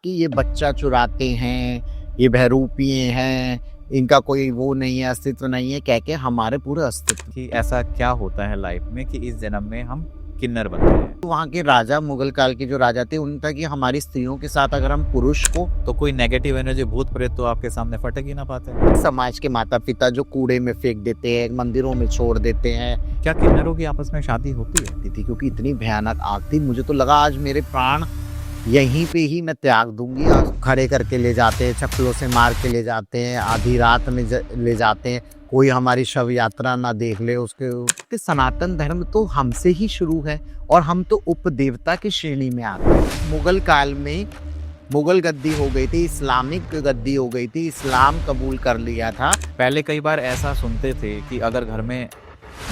कि ये बच्चा चुराते हैं, ये बहरूपिये हैं, इनका कोई वो नहीं है, अस्तित्व नहीं है, कह के हमारे पूरे अस्तित्व। कि ऐसा क्या होता है लाइफ में कि इस जन्म में हम किन्नर बनते हैं। वहाँ के राजा, मुगल काल के जो राजा थे, उनका कि हमारी स्त्रियों के साथ अगर हम पुरुष को, तो कोई नेगेटिव एनर्जी भूत प्रेत तो आपके सामने फटक ही ना पाते। समाज के माता पिता जो कूड़े में फेंक देते हैं, मंदिरों में छोड़ देते हैं। क्या किन्नरों की आपस में शादी होती है? थी क्योंकि इतनी भयानक आग थी, मुझे तो लगा आज मेरे प्राण यहीं पे ही मैं त्याग दूंगी। आज खड़े करके ले जाते हैं, चप्पलों से मार के ले जाते हैं, आधी रात में ले जाते हैं, कोई हमारी शव यात्रा ना देख ले उसके। सनातन धर्म तो हमसे ही शुरू है और हम तो उपदेवता की श्रेणी में आते हैं। मुगल काल में मुगल गद्दी हो गई थी, इस्लामिक गद्दी हो गई थी, इस्लाम कबूल कर लिया था। पहले कई बार ऐसा सुनते थे कि अगर घर में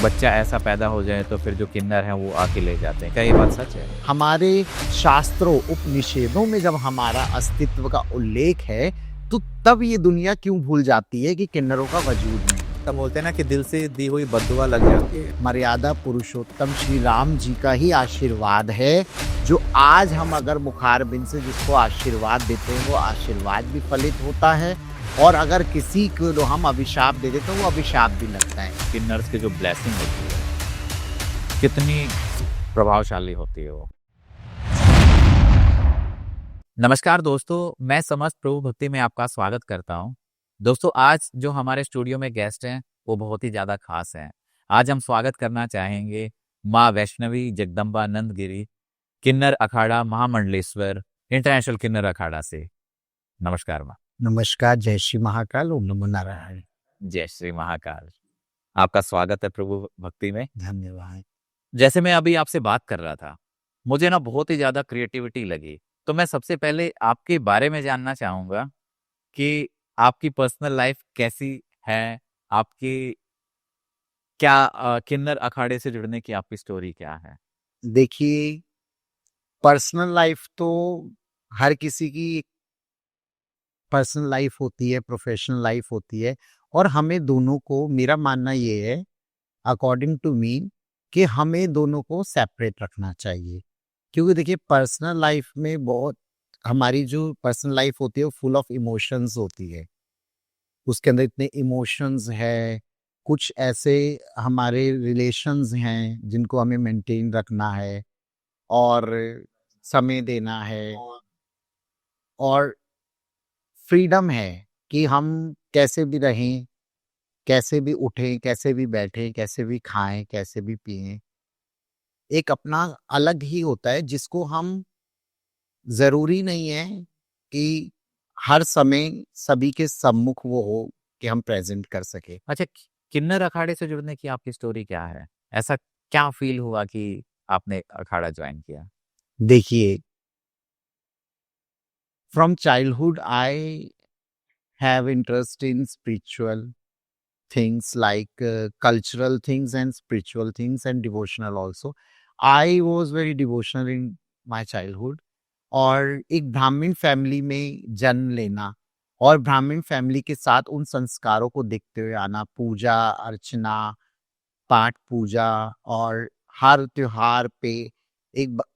बच्चा ऐसा पैदा हो जाए तो फिर जो किन्नर हैं वो आके ले जाते हैं। क्या ये बात सच है? हमारे शास्त्रों, उपनिषेधों में जब हमारा अस्तित्व का उल्लेख है, तो तब ये दुनिया क्यों भूल जाती है कि किन्नरों का वजूद नहीं। तब बोलते हैं ना कि दिल से दी हुई बद्दुआ लग जाती है। मर्यादा पुरुषोत्तम श्री राम जी का ही आशीर्वाद है, जो आज हम अगर मुखारबिंद से जिसको आशीर्वाद देते हैं, वो आशीर्वाद भी फलित होता है, और अगर किसी को हम अभिशाप दे देते हैं, वो अभिशाप भी लगता है। किन्नर्स की जो ब्लेसिंग होती है कितनी प्रभावशाली होती है वो। नमस्कार दोस्तों, मैं समस्त प्रभु भक्ति में आपका स्वागत करता हूं। दोस्तों, आज जो हमारे स्टूडियो में गेस्ट हैं वो बहुत ही ज्यादा खास हैं। आज हम स्वागत करना चाहेंगे माँ वैष्णवी जगदम्बा नंदगिरी, किन्नर अखाड़ा महामंडलेश्वर इंटरनेशनल किन्नर अखाड़ा से। नमस्कार माँ। नमस्कार, जय श्री महाकाल, ओम नमो नारायण। जय श्री महाकाल। आपका स्वागत है प्रभु भक्ति में। धन्यवाद। जैसे मैं अभी आपसे बात कर रहा था, मुझे ना बहुत ही ज्यादा क्रिएटिविटी लगी, तो मैं सबसे पहले आपके बारे में जानना चाहूंगा कि आपकी पर्सनल लाइफ कैसी है, आपकी क्या किन्नर अखाड़े से जुड़ने की आपकी स्टोरी क्या है? देखिए, पर्सनल लाइफ तो हर किसी की पर्सनल लाइफ होती है, प्रोफेशनल लाइफ होती है, और हमें दोनों को, मेरा मानना ये है अकॉर्डिंग टू मी, कि हमें दोनों को सेपरेट रखना चाहिए। क्योंकि देखिए, पर्सनल लाइफ में बहुत, हमारी जो पर्सनल लाइफ होती है वो फुल ऑफ इमोशंस होती है। उसके अंदर इतने इमोशंस है, कुछ ऐसे हमारे रिलेशंस हैं जिनको हमें मेंटेन रखना है और समय देना है, और फ्रीडम है कि हम कैसे भी रहें, कैसे भी उठें, कैसे भी बैठें, कैसे भी खाएं, कैसे भी पिएं। एक अपना अलग ही होता है, जिसको हम, जरूरी नहीं है कि हर समय सभी के सम्मुख वो हो कि हम प्रेजेंट कर सके। अच्छा, किन्नर अखाड़े से जुड़ने की आपकी स्टोरी क्या है? ऐसा क्या फील हुआ कि आपने अखाड़ा ज्वाइन किया? देखिए, from childhood I have interest in spiritual things like cultural things and spiritual things and devotional also. I was very devotional in my childhood. और एक ब्राह्मण फैमिली में जन्म लेना और ब्राह्मण फैमिली के साथ उन संस्कारों को देखते हुए आना, पूजा अर्चना, पाठ पूजा, और हर त्योहार पे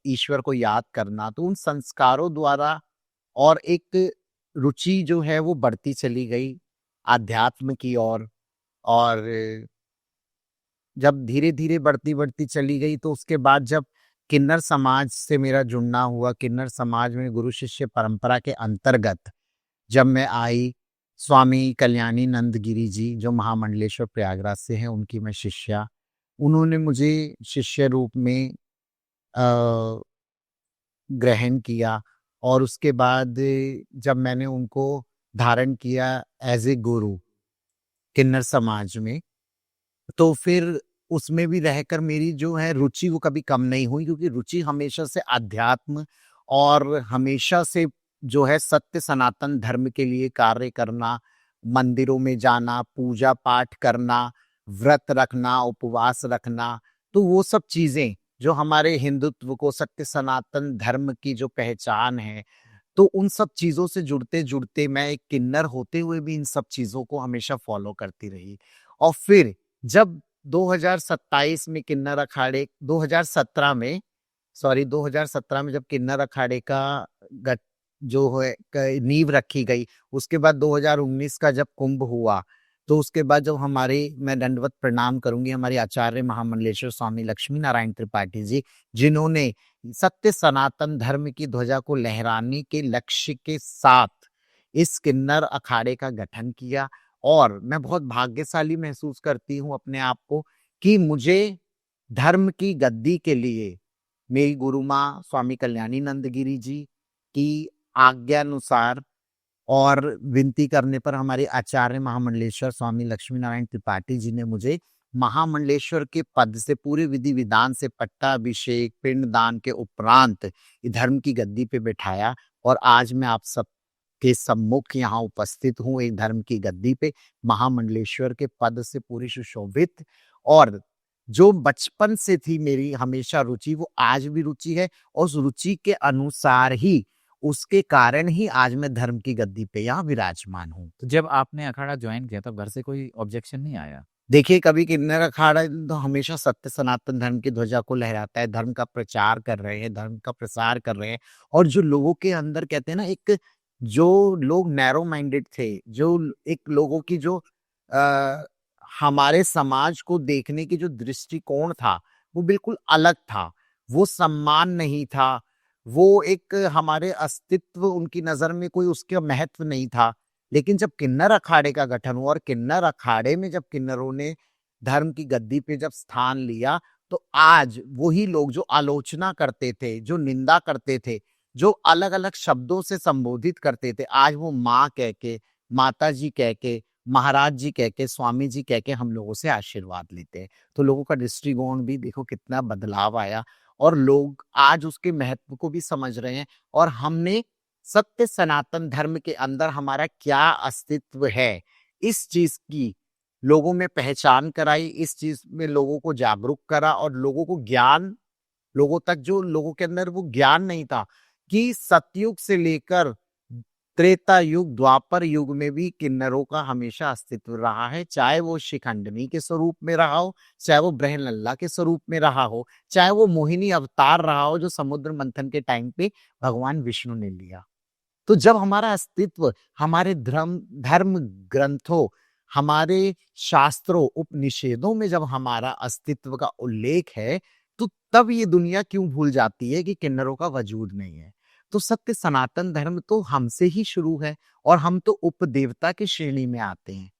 ईश्वर को याद करना, तो उन संस्कारों द्वारा और एक रुचि जो है वो बढ़ती चली गई आध्यात्म की ओर। और जब धीरे धीरे बढ़ती बढ़ती चली गई, तो उसके बाद जब किन्नर समाज से मेरा जुड़ना हुआ, किन्नर समाज में गुरु शिष्य परंपरा के अंतर्गत जब मैं आई, स्वामी कल्याणी नंदगिरी जी जो महामंडलेश्वर प्रयागराज से हैं, उनकी मैं शिष्या, उन्होंने मुझे शिष्य रूप में ग्रहण किया। और उसके बाद जब मैंने उनको धारण किया एज ए गुरु किन्नर समाज में, तो फिर उसमें भी रहकर मेरी जो है रुचि वो कभी कम नहीं हुई, क्योंकि रुचि हमेशा से अध्यात्म और हमेशा से जो है सत्य सनातन धर्म के लिए कार्य करना, मंदिरों में जाना, पूजा पाठ करना, व्रत रखना, उपवास रखना, तो वो सब चीजें जो हमारे हिंदुत्व को, सत्य सनातन धर्म की जो पहचान है, तो उन सब चीजों से जुड़ते जुड़ते मैं एक किन्नर होते हुए भी इन सब चीजों को हमेशा फॉलो करती रही। और फिर जब 2027 में किन्नर अखाड़े 2017 में जब किन्नर अखाड़े का जो है नींव रखी गई। उसके बाद 2019 का जब कुंभ हुआ, तो उसके बाद जब हमारे, मैं दंडवत प्रणाम करूंगी हमारे आचार्य महामंडलेश्वर स्वामी लक्ष्मी नारायण त्रिपाठी जी, जिन्होंने सत्य सनातन धर्म की ध्वजा को लहराने के लक्ष्य के साथ इस किन्नर अखाड़े का गठन किया। और मैं बहुत भाग्यशाली महसूस करती हूँ अपने आप को कि मुझे धर्म की गद्दी के लिए मेरी गुरु माँ स्वामी कल्याणी नंदगिरी जी की आज्ञानुसार और विनती करने पर हमारे आचार्य महामंडलेश्वर स्वामी लक्ष्मी नारायण त्रिपाठी जी ने मुझे महामंडलेश्वर के पद से पूरे विधि विधान से पट्टाभिषेक पिंडदान के उपरांत धर्म की गद्दी पे बैठाया। और आज मैं आप सब के सम्मुख यहाँ उपस्थित हूँ एक धर्म की गद्दी पे, महामंडलेश्वर के पद से पूरी सुशोभित। और जो बचपन से थी मेरी हमेशा रुचि, वो आज भी रुचि है, और उस रुचि के अनुसार ही, उसके कारण ही आज मैं धर्म की गद्दी पे यहाँ विराजमान हूँ। तो जब आपने अखाड़ा ज्वाइन किया तब घर से कोई ऑब्जेक्शन नहीं आया? देखिए, कभी किन्नर अखाड़ा तो हमेशा सत्य सनातन धर्म की ध्वजा को लहराता है, धर्म का प्रचार कर रहे हैं, धर्म का प्रसार कर रहे हैं। और जो लोगों के अंदर कहते हैं ना, एक जो लोग नैरो माइंडेड थे, जो एक लोगों की जो आ, हमारे समाज को देखने की जो दृष्टिकोण था, वो बिल्कुल अलग था। वो सम्मान नहीं था, वो एक हमारे अस्तित्व, उनकी नजर में कोई उसका महत्व नहीं था। लेकिन जब किन्नर अखाड़े का गठन हुआ और किन्नर अखाड़े में जब किन्नरों ने धर्म की गद्दी पे जब स्थान लिया, तो आज वही लोग जो आलोचना करते थे, जो निंदा करते थे, जो अलग अलग शब्दों से संबोधित करते थे, आज वो माँ कह के, माता जी कह के, महाराज जी कह के, स्वामी जी कह के हम लोगों से आशीर्वाद लेते हैं। तो लोगों का दृष्टिकोण भी देखो कितना बदलाव आया, और लोग आज उसके महत्व को भी समझ रहे हैं। और हमने सत्य सनातन धर्म के अंदर हमारा क्या अस्तित्व है, इस चीज की लोगों में पहचान कराई, इस चीज में लोगों को जागरूक करा, और लोगों को ज्ञान, लोगों तक जो लोगों के अंदर वो ज्ञान नहीं था कि सतयुग से लेकर त्रेता युग द्वापर युग में भी किन्नरों का हमेशा अस्तित्व रहा है। चाहे वो शिखंडनी के स्वरूप में रहा हो, चाहे वो ब्रहलल्ला के स्वरूप में रहा हो, चाहे वो मोहिनी अवतार रहा हो जो समुद्र मंथन के टाइम पे भगवान विष्णु ने लिया। तो जब हमारा अस्तित्व हमारे धर्म धर्म ग्रंथों, हमारे शास्त्रों, उपनिषेदों में जब हमारा अस्तित्व का उल्लेख है, तो तब ये दुनिया क्यों भूल जाती है कि किन्नरों का वजूद नहीं है। तो सत्य सनातन धर्म तो हमसे ही शुरू है, और हम तो उपदेवता की श्रेणी में आते हैं।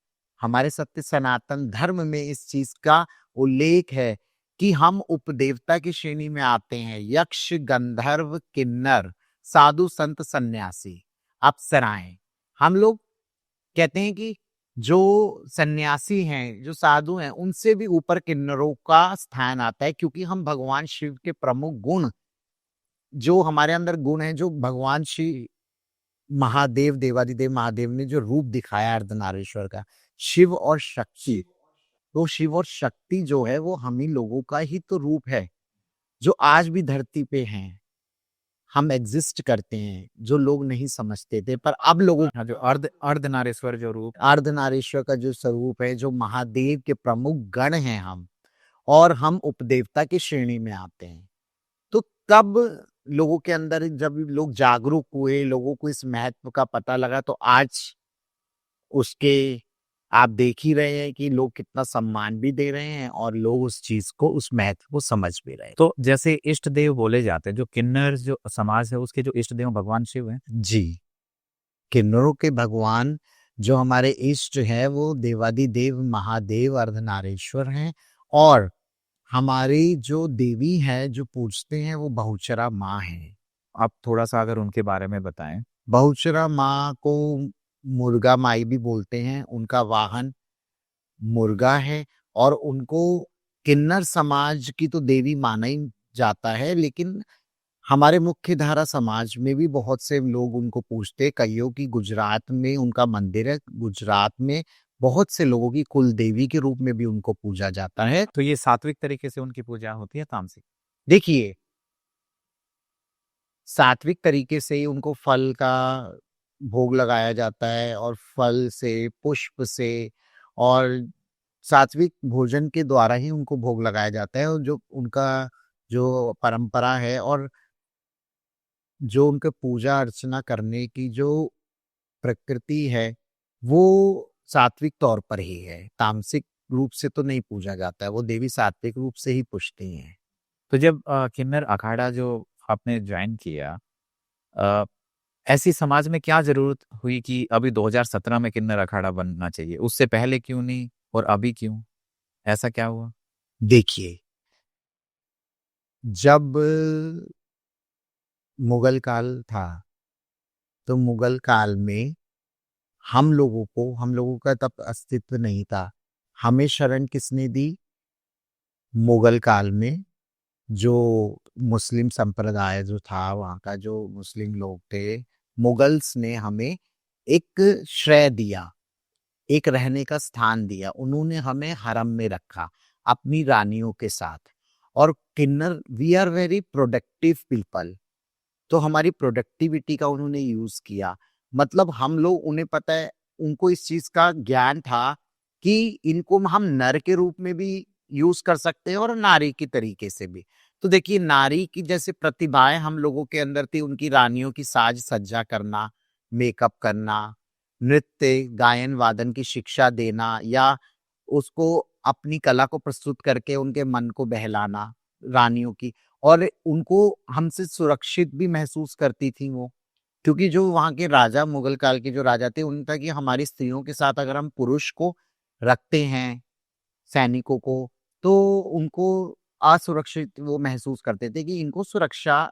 हमारे सत्य सनातन धर्म में इस चीज का उल्लेख है कि हम उपदेवता की श्रेणी में आते हैं। यक्ष, गंधर्व, किन्नर, साधु, संत, सन्यासी, अप्सराएं। हम लोग कहते हैं कि जो सन्यासी हैं, जो साधु हैं, उनसे भी ऊपर किन्नरों का स्थान आता है, क्योंकि हम भगवान शिव के प्रमुख गुण, जो हमारे अंदर गुण है, जो भगवान शिव महादेव, देवादिदेव महादेव ने जो रूप दिखाया अर्धनारीश्वर का, शिव और शक्ति, तो शिव और शक्ति जो है वो हम ही लोगों का ही तो रूप है, जो आज भी धरती पे हैं, हम एग्जिस्ट करते हैं, जो लोग नहीं समझते थे। पर अब लोगों, हाँ, जो अर्धनारीश्वर जो रूप, अर्धनारीश्वर का जो स्वरूप है, जो महादेव के प्रमुख गण हैं हम, और हम उपदेवता की श्रेणी में आते हैं। तो तब लोगों के अंदर जब लोग जागरूक हुए, लोगों को इस महत्व का पता लगा, तो आज उसके आप देख ही रहे हैं कि लोग कितना सम्मान भी दे रहे हैं, और लोग उस चीज को, उस महत्व को समझ भी रहे हैं। तो जैसे इष्ट देव बोले जाते हैं, जो किन्नर जो समाज है उसके जो इष्ट देव भगवान शिव हैं। जी, किन्नरों के भगवान जो हमारे इष्ट है, वो देवादिदेव महादेव अर्धनारीश्वर हैं। और हमारी जो देवी है, जो पूजते हैं, वो बहुचरा माँ है। आप थोड़ा सा अगर उनके बारे में बताएं। बहुचरा माँ को मुर्गा माई भी बोलते हैं, उनका वाहन मुर्गा है, और उनको किन्नर समाज की तो देवी माना ही जाता है। लेकिन हमारे मुख्य धारा समाज में भी बहुत से लोग उनको पूजते, कईयों की गुजरात में उनका मंदिर है, गुजरात में बहुत से लोगों की कुल देवी के रूप में भी उनको पूजा जाता है। तो ये सात्विक तरीके से उनकी पूजा होती है, तामसिक? देखिए, सात्विक तरीके से ही उनको फल का भोग लगाया जाता है, और फल से, पुष्प से, और सात्विक भोजन के द्वारा ही उनको भोग लगाया जाता है। और जो उनका जो परंपरा है, और जो उनके पूजा अर्चना करने की जो प्रकृति है वो सात्विक तौर पर ही है, तामसिक रूप से तो नहीं पूजा जाता है, वो देवी सात्विक रूप से ही पूजती हैं। तो जब किन्नर अखाड़ा जो आपने ज्वाइन किया, अ, ऐसी समाज में क्या ज़रूरत हुई कि अभी 2017 में किन्नर अखाड़ा बनना चाहिए? उससे पहले क्यों नहीं और अभी क्यों? ऐसा क्या हुआ? देखिए, जब मुगल काल था, तो मुगल काल में हम लोगों का तब अस्तित्व नहीं था। हमें शरण किसने दी? मुगल काल में जो मुस्लिम संप्रदाय जो था, वहाँ का जो मुस्लिम लोग थे, मुगल्स ने हमें एक श्रेय दिया, एक रहने का स्थान दिया। उन्होंने हमें हरम में रखा, अपनी रानियों के साथ। और किन्नर, we are very productive people, तो हमारी प्रोडक्टिविटी का उन्होंने यूज किया। मतलब हम लोग, उन्हें पता है, उनको इस चीज का ज्ञान था कि इनको हम नर के रूप में भी यूज कर सकते हैं और नारी की तरीके से भी। तो देखिए, नारी की जैसे प्रतिभाएं हम लोगों के अंदर थी, उनकी रानियों की साज सज्जा करना, मेकअप करना, नृत्य गायन वादन की शिक्षा देना, या उसको अपनी कला को प्रस्तुत करके उनके मन को बहलाना रानियों की। और उनको हमसे सुरक्षित भी महसूस करती थी वो, क्योंकि जो वहाँ के राजा, मुगल काल के जो राजा थे, उन था कि हमारी स्त्रियों के साथ अगर हम पुरुष को रखते हैं, सैनिकों को, तो उनको असुरक्षित वो महसूस करते थे कि इनको सुरक्षा,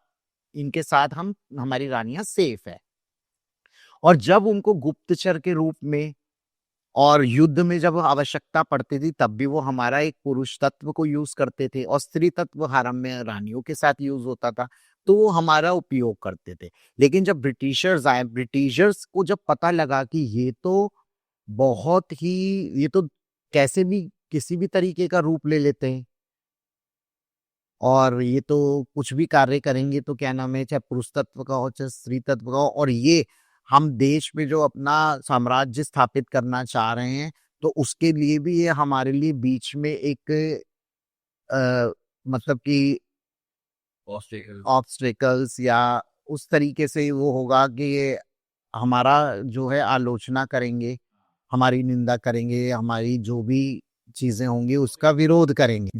इनके साथ हम, हमारी रानियां सेफ है। और जब उनको गुप्तचर के रूप में और युद्ध में जब आवश्यकता पड़ती थी, तब भी वो हमारा एक पुरुष तत्व को यूज करते थे, और स्त्री तत्व हरम में रानियों के साथ यूज होता था, तो वो हमारा उपयोग करते थे। लेकिन जब ब्रिटिशर्स आए, ब्रिटिशर्स को जब पता लगा कि बहुत ही ये तो कैसे भी किसी भी तरीके का रूप ले लेते हैं, और ये तो कुछ भी कार्य करेंगे, तो क्या नाम है, चाहे पुरुष तत्व का हो चाहे स्त्री तत्व का हो, और ये हम देश में जो अपना साम्राज्य स्थापित करना चाह रहे हैं, तो उसके लिए भी ये हमारे लिए बीच में एक मतलब कि ऑब्स्टेकल्स या उस तरीके से वो होगा कि ये हमारा जो है आलोचना करेंगे, हमारी निंदा करेंगे, हमारी जो भी चीजें होंगी उसका विरोध करेंगे।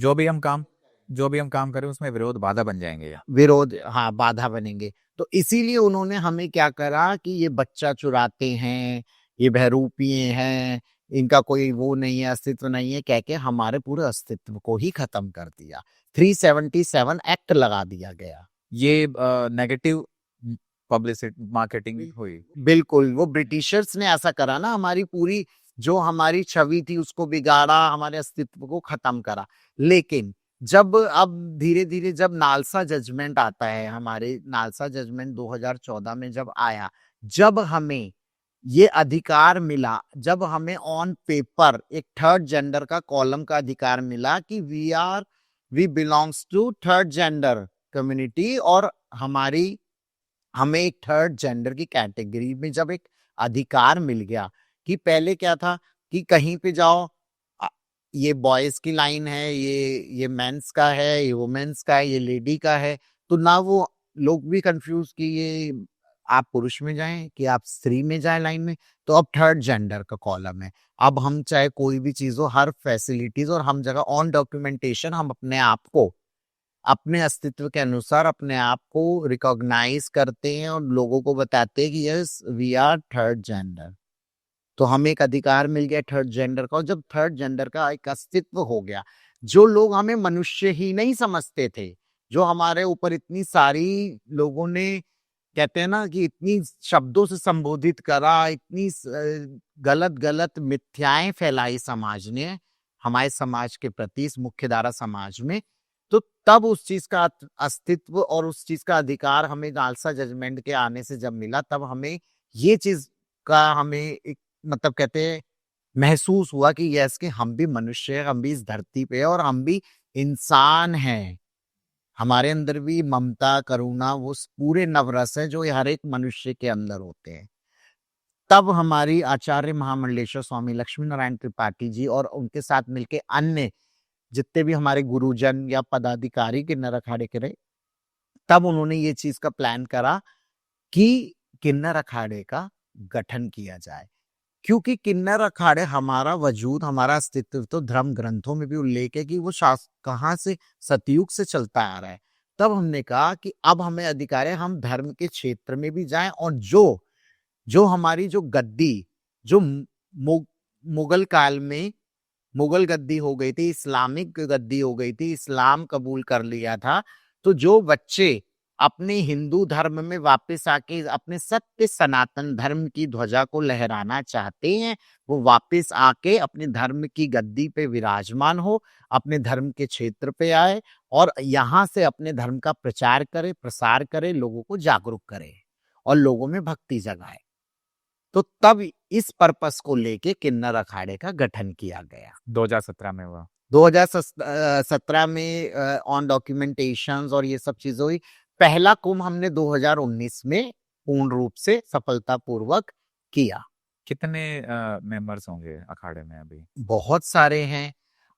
जो भी हम काम करें उसमें विरोध बाधा बन जाएंगे या विरोध, हाँ, बाधा बनेंगे। तो इसीलिए उन्होंने हमें क्या करा कि ये बच्चा चुराते हैं, ये बहरूपी हैं, इनका कोई वो नहीं है, अस्तित्व नहीं है, कह के हमारे पूरे अस्तित्व को ही खत्म कर दिया। 377 एक्ट लगा दिया गया। ये नेगेटिव पब्लिसिटी मार्केटिंग हुई। बिल्कुल, वो ब्रिटिशर्स ने ऐसा करा ना, हमारी पूरी जो हमारी छवि थी उसको बिगाड़ा, हमारे अस्तित्व को खत्म करा। लेकिन जब अब धीरे-धीरे जब नालसा जजमेंट आता है, हमारे नालसा जजमेंट 2014 में जब आया, जब हमें ये अधिकार मिला, जब हमें ऑन पेपर एक थर्ड जेंडर का कॉलम का अधिकार मिला कि we belongs to third gender community, और हमें एक थर्ड जेंडर की कैटेगरी में जब एक अधिकार मिल गया, कि पहले क्या था कि कहीं पे जाओ, अ, ये बॉयज की लाइन है, ये मेंस का है, ये वुमेन्स का है, ये लेडी का है, तो ना वो लोग भी कंफ्यूज कि ये आप पुरुष में जाएं कि आप स्त्री में जाएं लाइन में। तो अब थर्ड जेंडर का कॉलम है। अब हम चाहे कोई भी चीज हो, हर फैसिलिटीज और हम जगह ऑन डॉक्यूमेंटेशन, हम अपने आप को अपने अस्तित्व के अनुसार अपने आप को रिकॉग्नाइज करते हैं और लोगों को बताते हैं कि yes, we are third gender. तो हमें एक अधिकार मिल गया थर्ड जेंडर का, और जब थर्ड जेंडर का एक अस्तित्व हो गया, जो लोग हमें मनुष्य ही नहीं समझते थे, जो हमारे ऊपर इतनी सारी लोगों ने, कहते हैं ना कि इतनी शब्दों से संबोधित करा, इतनी गलत गलत मिथ्याएं फैलाई समाज ने हमारे समाज के प्रति, इस मुख्यधारा समाज में, तो तब उस चीज का अस्तित्व और उस चीज का अधिकार हमें नालसा जजमेंट के आने से जब मिला, तब हमें ये चीज का हमें एक, मतलब कहते हैं, महसूस हुआ कि यस, कि हम भी मनुष्य हैं, हम भी इस धरती पे हैं, और हम भी इंसान हैं। हमारे अंदर भी ममता, करुणा, वो पूरे नवरस है जो हर एक मनुष्य के अंदर होते हैं। तब हमारी आचार्य महामंडलेश्वर स्वामी लक्ष्मी नारायण त्रिपाठी जी और उनके साथ मिलके अन्य जितने भी हमारे गुरुजन या पदाधिकारी किन्नर अखाड़े के रहे, तब उन्होंने ये चीज का प्लान करा कि किन्नर अखाड़े का गठन किया जाए, क्योंकि किन्नर अखाड़े हमारा वजूद, हमारा अस्तित्व तो धर्म ग्रंथों में भी उल्लेख है कि वो कहाँ से, सतयुग से चलता आ रहा है। तब हमने कहा कि अब हमें अधिकार है, हम धर्म के क्षेत्र में भी जाएं और जो हमारी जो गद्दी, जो मुगल काल में मुगल गद्दी हो गई थी, इस्लामिक गद्दी हो गई थी, इस्लाम कबूल कर लिया था, तो जो बच्चे अपने हिंदू धर्म में वापस आके अपने सत्य सनातन धर्म की ध्वजा को लहराना चाहते हैं, वो वापस आके अपने धर्म की गद्दी पे विराजमान हो, अपने धर्म के क्षेत्र पे आए और यहाँ से अपने धर्म का प्रचार करे, प्रसार करे, लोगों को जागरूक करे और लोगों में भक्ति जगाए। तो तब इस पर्पस को लेके किन्नर अखाड़े का गठन किया गया। 2017 में हुआ। 2017 में ऑन डॉक्यूमेंटेशंस और ये सब चीजें हुई। पहला कुंभ हमने 2019 में पूर्ण रूप से सफलतापूर्वक किया। कितने मेंबर्स होंगे अखाड़े में अभी? बहुत सारे हैं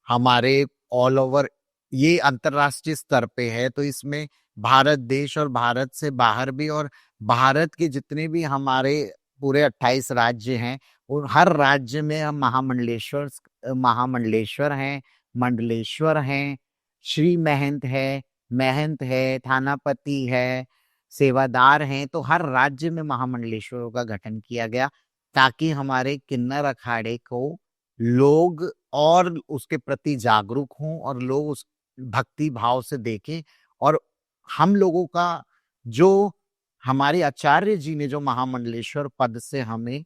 हमारे, ऑल ओवर, ये अंतरराष्ट्रीय स्तर पे है, तो इसमें भारत देश और भारत से बाहर भी, और भारत के जितने भी हमारे पूरे 28 राज्य हैं, और हर राज्य में हम महामंडलेश्वर हैं, मंडलेश्वर हैं, श्री महंत है, थानापति है, सेवादार हैं, तो हर राज्य में महामंडलेश्वरों का गठन किया गया ताकि हमारे किन्नर अखाड़े को लोग और उसके प्रति जागरूक हों और लोग उस भक्ति भाव से देखें। और हम लोगों का जो हमारे आचार्य जी ने जो महामंडलेश्वर पद से हमें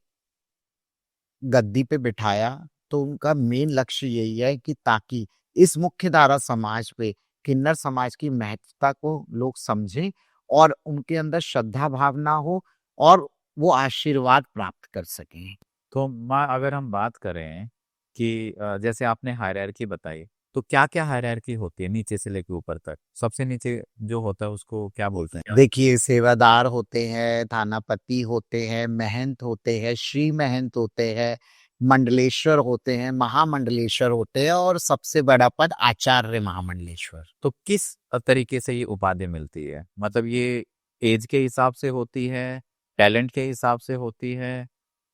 गद्दी पे बिठाया, तो उनका मेन लक्ष्य यही है कि ताकि इस मुख्य धारा समाज पे किन्नर समाज की महत्वता को लोग समझें और उनके अंदर श्रद्धा भावना हो और वो आशीर्वाद प्राप्त कर सकें। तो माँ, अगर हम बात करें कि जैसे आपने हायरार्की बताई, तो क्या क्या हायरार्की होती है नीचे से लेकर ऊपर तक? सबसे नीचे जो होता है उसको क्या बोलते हैं? देखिए, सेवादार होते हैं, थानापति होते हैं, महंत होते हैं, श्री महंत होते हैं, मंडलेश्वर होते हैं, महामंडलेश्वर होते हैं और सबसे बड़ा पद आचार्य महामंडलेश्वर। तो किस तरीके से ये उपाधि मिलती है? मतलब ये एज के हिसाब से होती है, टैलेंट के हिसाब से होती है,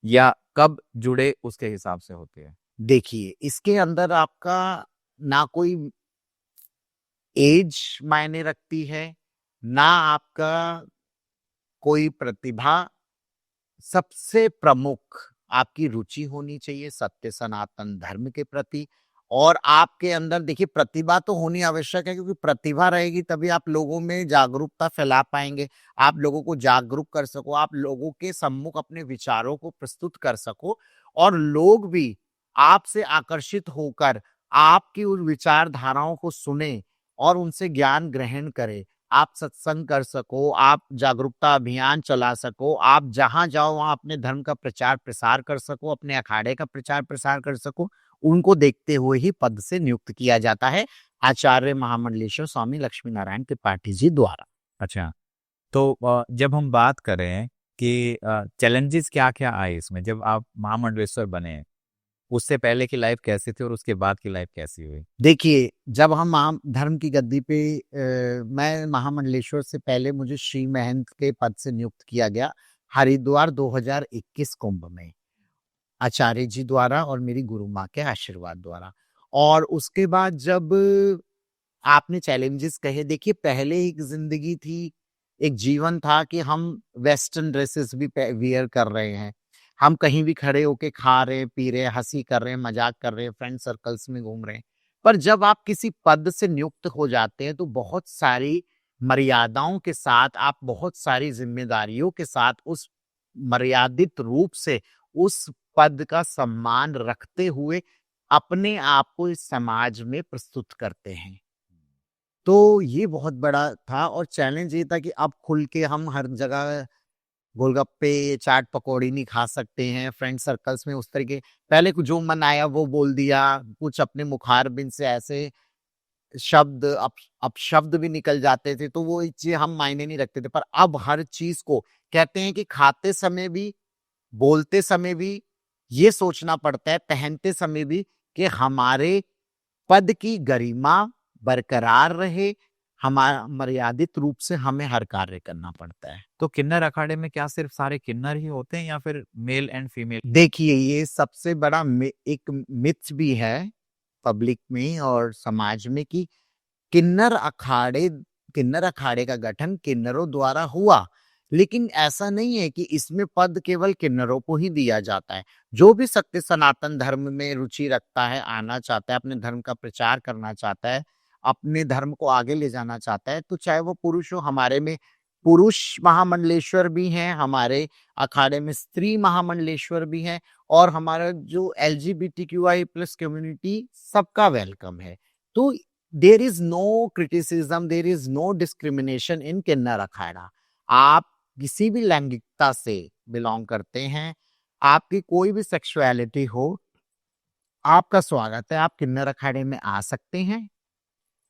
या कब जुड़े उसके हिसाब से होती है? देखिए, इसके अंदर आपका ना कोई एज मायने रखती है, ना आपका कोई प्रतिभा। सबसे प्रमुख आपकी रुचि होनी चाहिए सत्य सनातन धर्म के प्रति, और आपके अंदर देखिए प्रतिभा तो होनी आवश्यक है, क्योंकि प्रतिभा रहेगी तभी आप लोगों में जागरूकता फैला पाएंगे, आप लोगों को जागरूक कर सको, आप लोगों के सम्मुख अपने विचारों को प्रस्तुत कर सको और लोग भी आपसे आकर्षित होकर आपकी उन विचारधाराओं को सुने और उनसे ज्ञान ग्रहण करें। आप सत्संग कर सको, आप जागरूकता अभियान चला सको, आप जहाँ जाओ वहाँ अपने धर्म का प्रचार प्रसार कर सको, अपने अखाड़े का प्रचार प्रसार कर सको, उनको देखते हुए ही पद से नियुक्त किया जाता है आचार्य महामंडलेश्वर स्वामी लक्ष्मी नारायण त्रिपाठी जी द्वारा। अच्छा, तो जब हम बात करें कि चैलेंजेस क्या क्या आए इसमें, जब आप महामंडलेश्वर बने, उससे पहले की लाइफ कैसी थी और उसके बाद की लाइफ कैसी हुई? देखिए, जब हम धर्म की गद्दी पे मैं महामंडलेश्वर से पहले मुझे श्री महंत के पद से नियुक्त किया गया हरिद्वार 2021 कुंभ में, आचार्य जी द्वारा और मेरी गुरु माँ के आशीर्वाद द्वारा। और उसके बाद जब आपने चैलेंजेस कहे, देखिए पहले एक जिंदगी थी, एक जीवन था कि हम वेस्टर्न ड्रेसेस भी वियर कर रहे हैं, हम कहीं भी खड़े होके खा रहे, पी रहे, हंसी कर रहे, मजाक कर रहे, फ्रेंड सर्कल्स में घूम रहे हैं। पर जब आप किसी पद से नियुक्त हो जाते हैं तो बहुत सारी मर्यादाओं के साथ, आप बहुत सारी जिम्मेदारियों के साथ उस मर्यादित रूप से उस पद का सम्मान रखते हुए अपने आप को इस समाज में प्रस्तुत करते हैं। तो ये बहुत बड़ा था और चैलेंज ये था कि अब खुल के हम हर जगह गोलगप्पे, चाट पकौड़ी नहीं खा सकते हैं, फ्रेंड सर्कल्स में उस तरीके, पहले कुछ जो मन आया वो बोल दिया, कुछ अपने मुखारबिन से ऐसे शब्द अपशब्द भी निकल जाते थे, तो वो चीज़ हम मायने नहीं रखते थे। पर अब हर चीज को कहते हैं कि खाते समय भी, बोलते समय भी ये सोचना पड़ता है, पहनते समय भी, कि हमारे पद की गरिमा बरकरार रहे, हमारा मर्यादित रूप से हमें हर कार्य करना पड़ता है। तो किन्नर अखाड़े में क्या सिर्फ सारे किन्नर ही होते हैं या फिर मेल एंड फीमेल? देखिए, ये सबसे बड़ा एक मिथ भी है पब्लिक में और समाज में कि किन्नर अखाड़े किन्नर अखाड़े का गठन किन्नरों द्वारा हुआ, लेकिन ऐसा नहीं है कि इसमें पद केवल किन्नरों को ही दिया जाता है। जो भी सत्य सनातन धर्म में रुचि रखता है, आना चाहता है, अपने धर्म का प्रचार करना चाहता है, अपने धर्म को आगे ले जाना चाहता है, तो चाहे वो पुरुष हो, हमारे में पुरुष महामंडलेश्वर भी हैं, हमारे अखाड़े में स्त्री महामंडलेश्वर भी हैं और हमारा जो LGBTQI+ कम्युनिटी सबका वेलकम है। तो there is no criticism, there is no discrimination in Kinnar Akhada. आप किसी भी लैंगिकता से बिलोंग करते हैं, आपकी कोई भी सेक्सुअलिटी हो, आपका स्वागत है। आप किन्नर अखाड़े में आ सकते हैं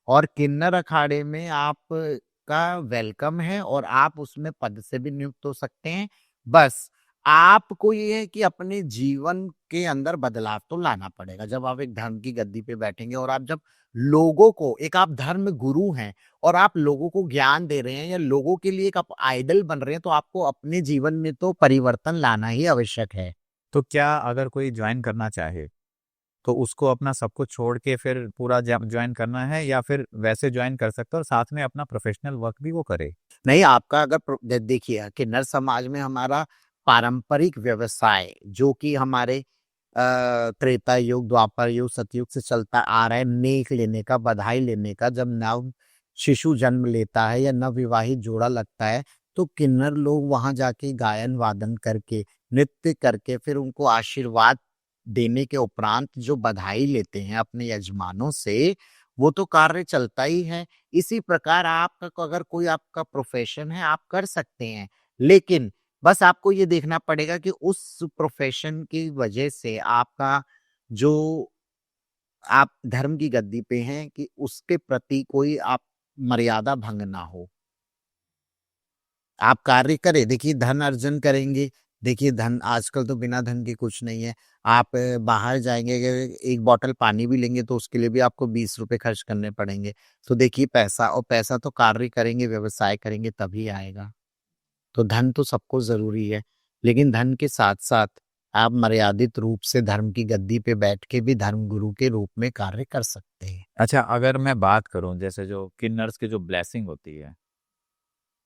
और किन्नर अखाड़े में आपका वेलकम है और आप उसमें पद से भी नियुक्त हो सकते हैं। बस आपको ये है कि अपने जीवन के अंदर बदलाव तो लाना पड़ेगा। जब आप एक धर्म की गद्दी पे बैठेंगे और आप जब लोगों को एक आप धर्म गुरु हैं और आप लोगों को ज्ञान दे रहे हैं या लोगों के लिए एक आप आइडल बन रहे हैं, तो आपको अपने जीवन में तो परिवर्तन लाना ही आवश्यक है। तो क्या अगर कोई ज्वाइन करना चाहे तो उसको अपना सब कुछ छोड़ के फिर पूरा ज्वाइन करना है या फिर वैसे ज्वाइन कर सकता है और साथ में अपना प्रोफेशनल वर्क भी वो करे? नहीं, आपका अगर देखिए, किन्नर समाज में हमारा पारंपरिक व्यवसाय जो कि हमारे त्रेता युग, द्वापर युग, सतयुग से चलता आ रहा है, नेक लेने का, बधाई लेने का। जब नव शिशु जन्म लेता है या नवविवाहित जोड़ा लगता है, तो किन्नर लोग वहां जाके गायन वादन करके, नृत्य करके, फिर उनको आशीर्वाद देने के उपरांत जो बधाई लेते हैं अपने यजमानों से, वो तो कार्य चलता ही है। इसी प्रकार आपका अगर कोई आपका प्रोफेशन है, आप कर सकते हैं, लेकिन बस आपको ये देखना पड़ेगा कि उस प्रोफेशन की वजह से आपका जो आप धर्म की गद्दी पे हैं कि उसके प्रति कोई आप मर्यादा भंग ना हो। आप कार्य करें, देखिए धन अर्जन करेंगे, देखिए धन आजकल तो बिना धन के कुछ नहीं है। आप बाहर जाएँगे, अगर एक बॉटल पानी भी लेंगे तो उसके लिए भी आपको ₹20 खर्च करने पड़ेंगे। तो देखिए पैसा, और पैसा तो कार्य करेंगे, व्यवसाय करेंगे तभी आएगा। तो धन तो सबको ज़रूरी है, लेकिन धन के साथ-साथ आप मर्यादित रूप से धर्म की गद्दी पे बैठ के भी धर्म गुरु के रूप में कार्य कर सकते हैं। अच्छा, अगर मैं बात करूं जैसे जो किन्नर्स की जो ब्लेसिंग होती है,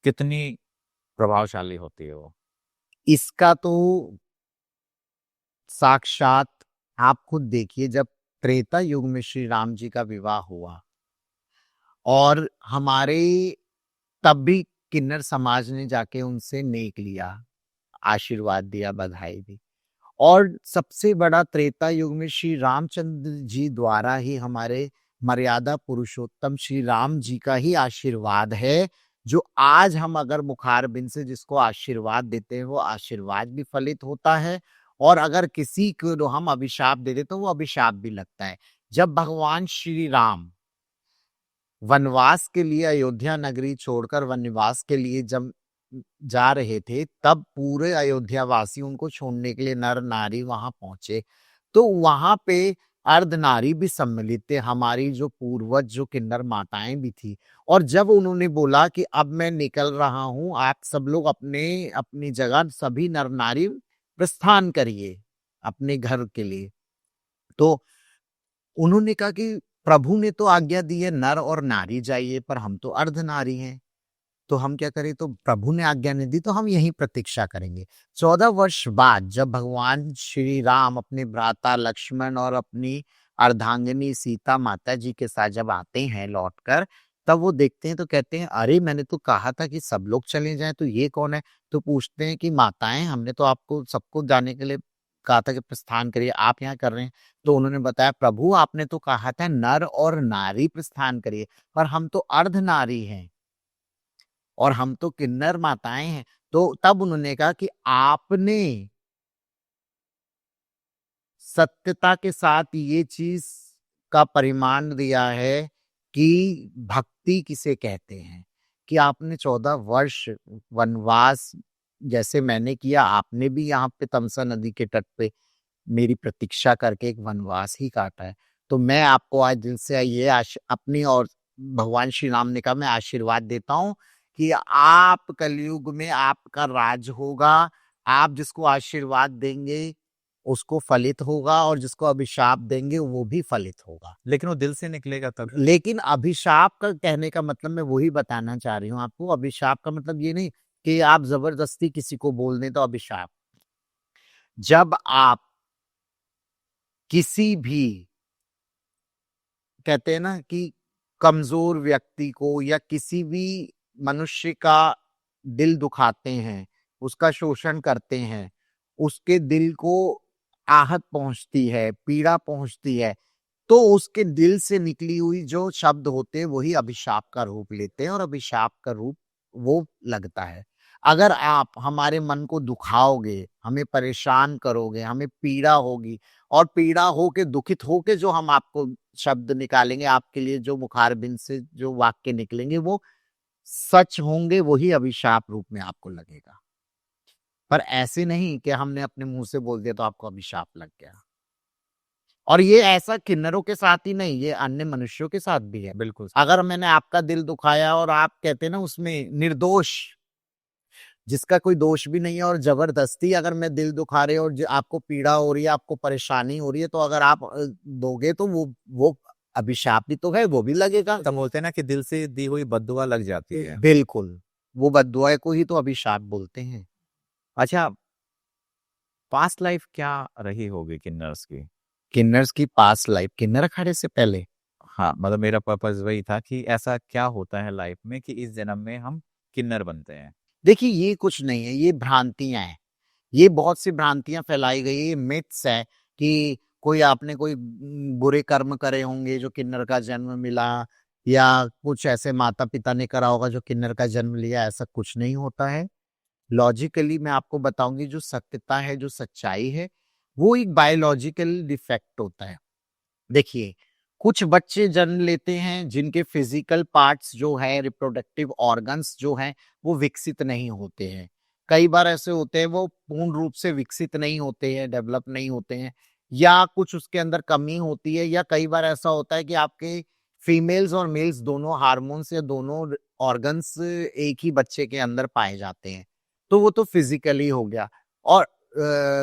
कितनी प्रभावशाली होती है वो? इसका तो साक्षात आप खुद देखिए, जब त्रेता युग में श्री राम जी का विवाह हुआ और हमारे तब भी किन्नर समाज ने जाके उनसे नेक लिया, आशीर्वाद दिया, बधाई दी। और सबसे बड़ा त्रेता युग में श्री रामचंद्र जी द्वारा ही हमारे मर्यादा पुरुषोत्तम श्री राम जी का ही आशीर्वाद है, जो आज हम अगर मुखारबिंद से जिसको आशीर्वाद देते हैं, वो आशीर्वाद भी फलित होता है और अगर किसी को हम अभिशाप दे दें, तो वो अभिशाप भी लगता है। जब भगवान श्री राम वनवास के लिए अयोध्या नगरी छोड़कर वनवास के लिए जब जा रहे थे, तब पूरे अयोध्या वासी उनको छोड़ने के लिए नर नारी वहां पहुंचे। तो वहां पे अर्धनारी भी सम्मिलित थे, हमारी जो पूर्वज जो किन्नर माताएं भी थी। और जब उन्होंने बोला कि अब मैं निकल रहा हूं, आप सब लोग अपने अपनी जगह सभी नर नारी प्रस्थान करिए अपने घर के लिए, तो उन्होंने कहा कि प्रभु ने तो आज्ञा दी है नर और नारी जाइए, पर हम तो अर्धनारी हैं, तो हम क्या करें? तो प्रभु ने आज्ञा नहीं दी, तो हम यहीं प्रतीक्षा करेंगे। 14 वर्ष बाद जब भगवान श्री राम अपने भ्राता लक्ष्मण और अपनी अर्धांगिनी सीता माता जी के साथ जब आते हैं लौटकर, तब वो देखते हैं तो कहते हैं, अरे मैंने तो कहा था कि सब लोग चले जाएं, तो ये कौन है? तो पूछते हैं कि माताएं, हमने तो आपको सबको जाने के लिए कहा था कि प्रस्थान करिए, आप यहाँ कर रहे हैं। तो उन्होंने बताया, प्रभु आपने तो कहा था नर और नारी प्रस्थान करिए, पर हम तो अर्धनारी हैं और हम तो किन्नर माताएं हैं। तो तब उन्होंने कहा कि आपने सत्यता के साथ ये चीज का परिमाण दिया है कि भक्ति किसे कहते हैं, कि आपने 14 वर्ष वनवास जैसे मैंने किया, आपने भी यहाँ पे तमसा नदी के तट पे मेरी प्रतीक्षा करके एक वनवास ही काटा है। तो मैं आपको आज दिल से ये अपनी और भगवान श्री राम ने कहा मैं आशीर्वाद देता हूँ कि आप कलयुग में आपका राज होगा, आप जिसको आशीर्वाद देंगे उसको फलित होगा और जिसको अभिशाप देंगे वो भी फलित होगा। लेकिन वो दिल से निकलेगा तब। लेकिन अभिशाप का कहने का मतलब मैं वही बताना चाह रही हूँ आपको, अभिशाप का मतलब ये नहीं कि आप जबरदस्ती किसी को बोल दें तो अभिशाप। जब आप किसी भी कहते हैं ना कि कमजोर व्यक्ति को या किसी भी मनुष्य का दिल दुखाते हैं, उसका शोषण करते हैं, उसके दिल को आहत पहुंचती है, पीड़ा पहुंचती है, तो उसके दिल से निकली हुई जो शब्द होते हैं वही अभिशाप का रूप लेते हैं और अभिशाप का रूप वो लगता है। अगर आप हमारे मन को दुखाओगे, हमें परेशान करोगे, हमें पीड़ा होगी और पीड़ा हो के दुखित हो के जो हम आपको शब्द निकालेंगे, आपके लिए जो मुखारबिंद से जो वाक्य निकलेंगे वो सच होंगे, वही अभिशाप रूप में आपको लगेगा। पर ऐसे नहीं कि हमने अपने मुंह से बोल दिया तो आपको अभिशाप लग गया। और ये ऐसा किन्नरों के साथ ही नहीं, ये अन्य मनुष्यों के साथ भी है। बिल्कुल। अगर मैंने आपका दिल दुखाया और आप कहते हैं ना उसमें निर्दोष, जिसका कोई दोष भी नहीं है और जबरदस्ती अगर मैं दिल दुखा रहे और आपको पीड़ा हो रही है, आपको परेशानी हो रही है, तो अगर आप दोगे तो वो अभिशाप भी तो है, वो भी लगेगा। तब बोलते हैं ना कि दिल से दी हुई बद्दुआ लग जाती है। बिल्कुल, वो बद्दुआ को ही तो अभिशाप बोलते हैं। अच्छा, पास्ट लाइफ क्या रही होगी किन्नर्स की? किन्नर्स की पास्ट लाइफ, किन्नर अखाड़े से पहले। हाँ, मतलब मेरा पर्पस वही था कि ऐसा क्या होता है लाइफ में कि इस जन्म में हम किन्नर बनते हैं। देखिए ये कुछ नहीं है, ये भ्रांतियां हैं। ये बहुत सी भ्रांतियां फैलाई गई है, ये मिथ्स है कि कोई आपने कोई बुरे कर्म करे होंगे जो किन्नर का जन्म मिला, या कुछ ऐसे माता पिता ने करा होगा जो किन्नर का जन्म लिया, ऐसा कुछ नहीं होता है। लॉजिकली मैं आपको बताऊंगी जो सत्यता है, जो सच्चाई है, वो एक बायोलॉजिकल डिफेक्ट होता है। देखिए कुछ बच्चे जन्म लेते हैं जिनके फिजिकल पार्ट्स जो है, रिप्रोडक्टिव ऑर्गन्स जो हैं वो विकसित नहीं होते हैं। कई बार ऐसे होते हैं वो पूर्ण रूप से विकसित नहीं होते हैं, डेवलप नहीं होते हैं, या कुछ उसके अंदर कमी होती है, या कई बार ऐसा होता है कि आपके फीमेल्स और मेल्स दोनों हार्मोन्स या दोनों ऑर्गन्स एक ही बच्चे के अंदर पाए जाते हैं, तो वो तो फिजिकली हो गया। और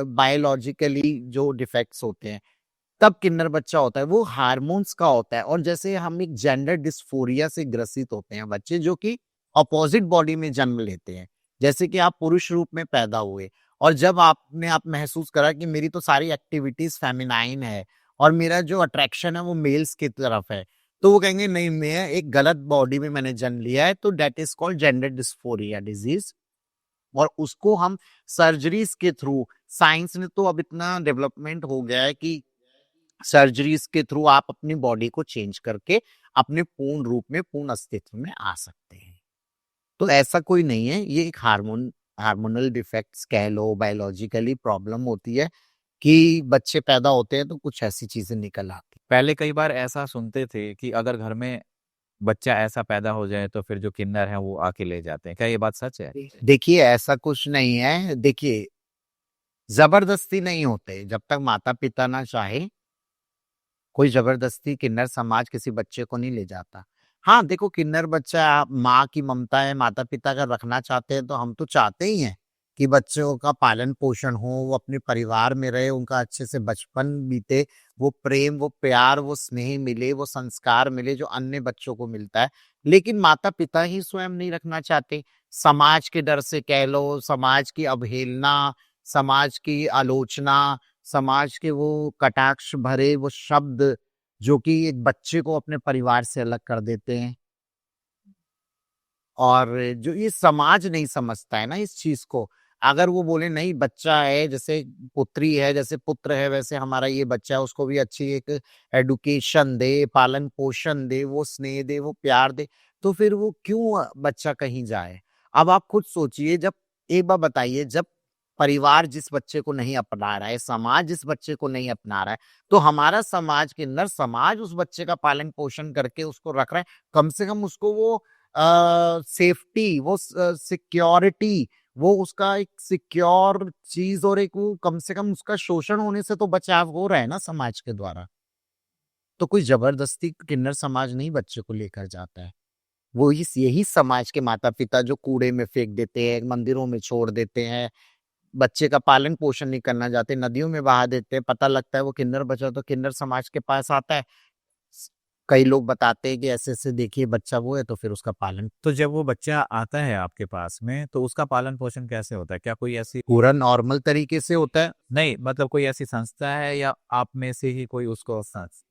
बायोलॉजिकली जो डिफेक्ट्स होते हैं तब किन्नर बच्चा होता है, वो हार्मोन्स का होता है। और जैसे हम एक जेंडर डिस्फोरिया से ग्रसित होते हैं बच्चे जो कि अपोजिट बॉडी में जन्म लेते हैं, जैसे कि आप पुरुष रूप में पैदा हुए और जब आपने आप महसूस करा कि मेरी तो सारी एक्टिविटीज फेमिनाइन है और मेरा जो अट्रैक्शन है वो मेल्स की तरफ है, तो वो कहेंगे नहीं मैं एक गलत बॉडी में मैंने जन्म लिया है, तो that is called gender dysphoria disease. और उसको हम सर्जरीज के थ्रू, साइंस ने तो अब इतना डेवलपमेंट हो गया है कि सर्जरीज के थ्रू आप अपनी बॉडी को चेंज करके अपने पूर्ण रूप में, पूर्ण अस्तित्व में आ सकते हैं। तो ऐसा कोई नहीं है, ये एक हार्मोनल डिफेक्ट्स कह लो, बायोलॉजिकली प्रॉब्लम होती है कि बच्चे पैदा होते हैं तो कुछ ऐसी चीजें निकल आती। पहले कई बार ऐसा सुनते थे कि अगर घर में बच्चा ऐसा पैदा हो जाए तो फिर जो किन्नर है वो आके ले जाते हैं। क्या ये बात सच है? देखिए ऐसा कुछ नहीं है। देखिए जबरदस्ती नहीं होते, जब तक माता पिता ना चाहे कोई जबरदस्ती किन्नर समाज किसी बच्चे को नहीं ले जाता। हाँ, देखो किन्नर बच्चा माँ की ममता है, माता-पिता अगर रखना चाहते हैं तो हम तो चाहते ही हैं कि बच्चों का पालन-पोषण हो, वो अपने परिवार में रहे, उनका अच्छे से बचपन बीते, वो प्रेम, वो प्यार, वो स्नेह मिले, वो संस्कार मिले जो अन्य बच्चों को मिलता है। लेकिन माता-पिता ही स्वयं नहीं रखना चाहते। समाज के डर से कह लो, समाज की अवहेलना, समाज की आलोचना, समाज के वो कटाक्ष भरे वो शब्द जो कि एक बच्चे को अपने परिवार से अलग कर देते हैं। और जो ये समाज नहीं समझता है ना इस चीज को, अगर वो बोले नहीं बच्चा है, जैसे पुत्री है, जैसे पुत्र है, वैसे हमारा ये बच्चा है, उसको भी अच्छी एक एडुकेशन दे, पालन पोषण दे, वो स्नेह दे, वो प्यार दे, तो फिर वो क्यों बच्चा कहीं जाए। अब आप खुद सोचिए, जब एक बार बताइए, जब परिवार जिस बच्चे को नहीं अपना रहा है, समाज जिस बच्चे को नहीं अपना रहा है, तो हमारा समाज के अंदर समाज उस बच्चे का पालन पोषण करके उसको रख रहा है, कम से कम उसको वो सेफ्टी, वो सिक्योरिटी, वो उसका एक सिक्योर चीज, और एक वो कम से कम उसका शोषण होने से तो बचाव हो रहा है ना समाज के द्वारा। तो कोई जबरदस्ती किन्नर समाज नहीं बच्चे को लेकर जाता है। वो इस यही समाज के माता-पिता जो कूड़े में फेंक देते हैं, मंदिरों में छोड़ देते हैं, बच्चे का पालन-पोषण नहीं करना चाहते, नदियों में बहा देते हैं, पता लगता है वो किन्नर बचा तो किन्नर समाज के पास आता है। स कई लोग बताते हैं कि ऐसे-ऐसे देखिए बच्चा वो है तो फिर उसका पालन तो जब वो बच्चा आता है आपके पास में तो उसका पालन पोषण कैसे होता है? क्या कोई ऐसी पूरा नॉर्मल तरीके से होता है। नहीं मतलब कोई ऐसी संस्था है या आप में से ही कोई उसको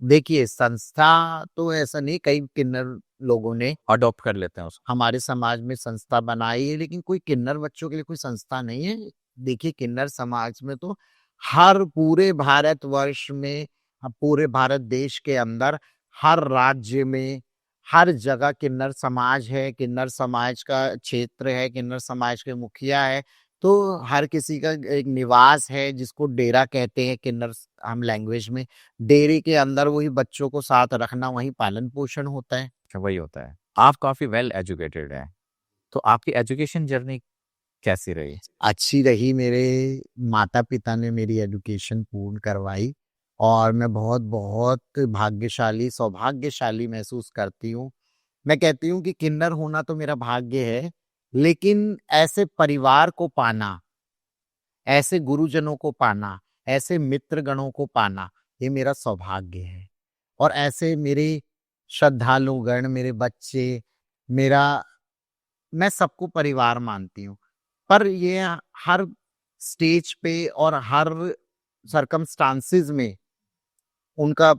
देखिए संस्था तो ऐसा नहीं, कई किन्नर लोगों ने अडॉप्ट कर लेते हैं उसको? हमारे समाज में संस्था बनाई है, लेकिन कोई किन्नर बच्चों के लिए कोई संस्था नहीं है। देखिए किन्नर समाज में तो हर पूरे भारतवर्ष में, पूरे भारत देश के अंदर हर राज्य में, हर जगह किन्नर समाज है, किन्नर समाज का क्षेत्र है, किन्नर समाज के मुखिया है। तो हर किसी का एक निवास है जिसको डेरा कहते हैं किन्नर हम लैंग्वेज में। डेरे के अंदर वही बच्चों को साथ रखना, वहीं पालन-पोषण होता है। अच्छा वही होता है। आप काफ़ी वेल एजुकेटेड हैं, तो आपकी एजुकेशन जर्नी कैसी रही? अच्छी रही, मेरे माता-पिता ने मेरी एजुकेशन पूर्ण करवाई और मैं बहुत-बहुत भाग्यशाली, सौभाग्यशाली महसूस करती हूँ। मैं कहती हूँ कि किन्नर होना तो मेरा भाग्य है, लेकिन ऐसे परिवार को पाना, ऐसे गुरुजनों को पाना, ऐसे मित्रगणों को पाना, ये मेरा सौभाग्य है। और ऐसे मेरे श्रद्धालुगण, मेरे बच्चे, मेरा मैं सबको परिवार मानती हूँ। पर ये हर स्टेज पे और हर सर्कमस्टांसेस में उनका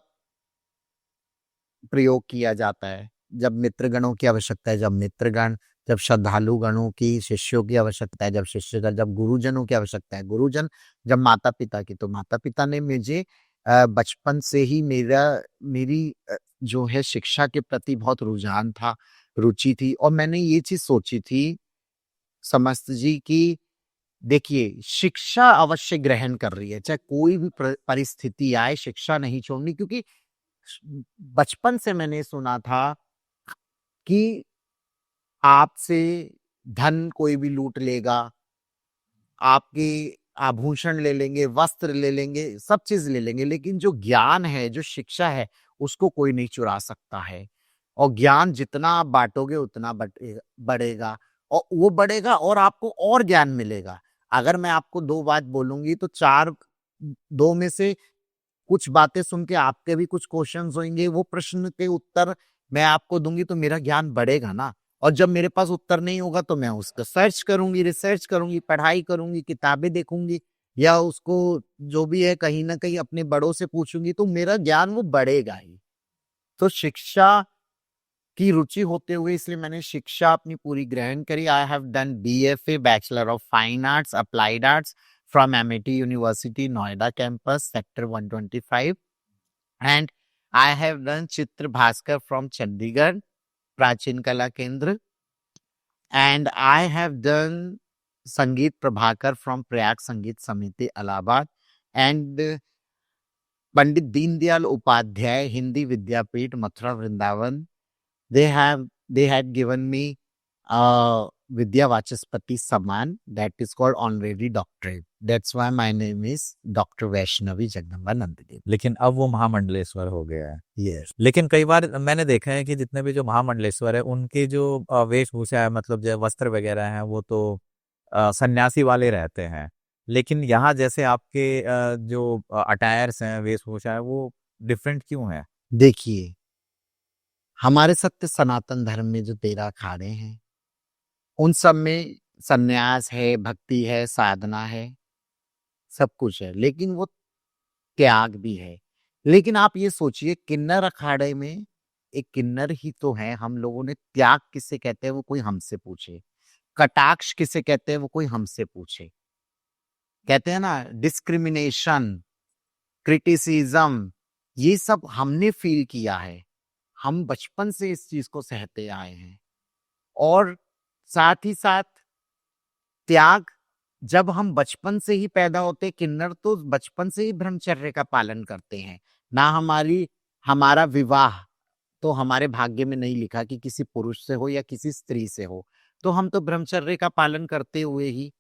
प्रयोग किया जाता है। जब मित्रगणों की आवश्यकता है, जब मित्रगण, जब श्रद्धालुगणों की, शिष्यों की आवश्यकता है, जब शिष्यगण, जब गुरुजनों की आवश्यकता है, गुरुजन, जब माता-पिता की। तो माता-पिता ने मुझे बचपन से ही मेरी जो है शिक्षा के प्रति बहुत रुझान था, रुचि थी और मैंने ये चीज़ सोची थी, समस्त जी की देखिए, शिक्षा अवश्य ग्रहण कर रही है, चाहे कोई भी परिस्थिति आए, शिक्षा नहीं छोड़नी क्योंकि श बचपन से मैंने सुना था कि आपसे धन कोई भी लूट लेगा, आपके आभूषण ले लेंगे, वस्त्र ले लेंगे, सब चीज़ ले लेंगे, लेकिन जो ज्ञान है, जो शिक्षा है, उसको कोई नहीं चुरा सकता है। और ज्ञान जितना आप बाँटोगे उतना बढ़ेगा और वो बढ़ेगा और आपको और ज्ञान मिलेगा। अगर मैं आपको 2 बात बोलूँगी तो 4 2 में से कुछ बातें सुन के आपके भी कुछ क्वेश्चन्स होंगे, वो प्रश्न के उत्तर मैं आपको दूँगी तो मेरा ज्ञान बढ़ेगा ना। और जब मेरे पास उत्तर नहीं होगा तो मैं उसका सर्च करूँगी, रिसर्च करूँगी, पढ़ाई करूँगी, किताबें देखूँगी या उसको जो भी है कहीं न कहीं अपने बड़ों से पूछूँगी तो मेरा ज्ञान वो बढ़ेगा ही। तो शिक्षा की रुचि होते हुए इसलिए मैंने शिक्षा अपनी पूरी ग्रहण करी। I have done BFA, bachelor of fine arts, applied arts from Amity university, Noida campus, sector 125 and I have done चित्र भास्कर फ्रॉम चंडीगढ़, प्राचीन कला केंद्र एंड आई हैव डन संगीत Prabhakar from Prayag Sangeet Samiti, Allahabad and Pandit Deendayal Upadhyay Hindi Vidyapeeth, Mathura, Vrindavan. They had given me Vidya Vachaspati Samman that is called honorary doctorate. That's why my name is Dr. Vaishnavi Jagdamba Nandini. लेकिन अब वो महामंडलेश्वर हो गया है। Yes. लेकिन कई बार मैंने देखा है कि जितने भी जो महामंडलेश्वर है उनके जो वेशभूषा है मतलब जो वस्त्र वगैरह हैं वो तो सन्यासी वाले रहते हैं, लेकिन यहाँ जैसे आपके जो अटायर्स हैं, वेशभूषा है, वो डिफरेंट क्यों है? देखिए, हमारे सत्य सनातन धर्म में जो 13 अखाड़े हैं, उन सब में संन्यास है, भक्ति है, साधना है, सब कुछ है, लेकिन वो त्याग भी है। लेकिन आप ये सोचिए किन्नर अखाड़े में एक किन्नर ही तो है, हम लोगों ने त्याग किसे कहते हैं वो कोई हमसे पूछे, कटाक्ष किसे कहते हैं वो कोई हमसे पूछे। कहते हैं ना डिस्क्रिमिनेशन, क्रिटिसिज्म, ये सब हमने फील किया है। हम बचपन से इस चीज को सहते आए हैं और साथ ही साथ त्याग, जब हम बचपन से ही पैदा होते, किन्नर तो बचपन से ही ब्रह्मचर्य का पालन करते हैं ना। हमारा विवाह तो हमारे भाग्य में नहीं लिखा कि किसी पुरुष से हो या किसी स्त्री से हो, तो हम तो ब्रह्मचर्य का पालन करते हुए ही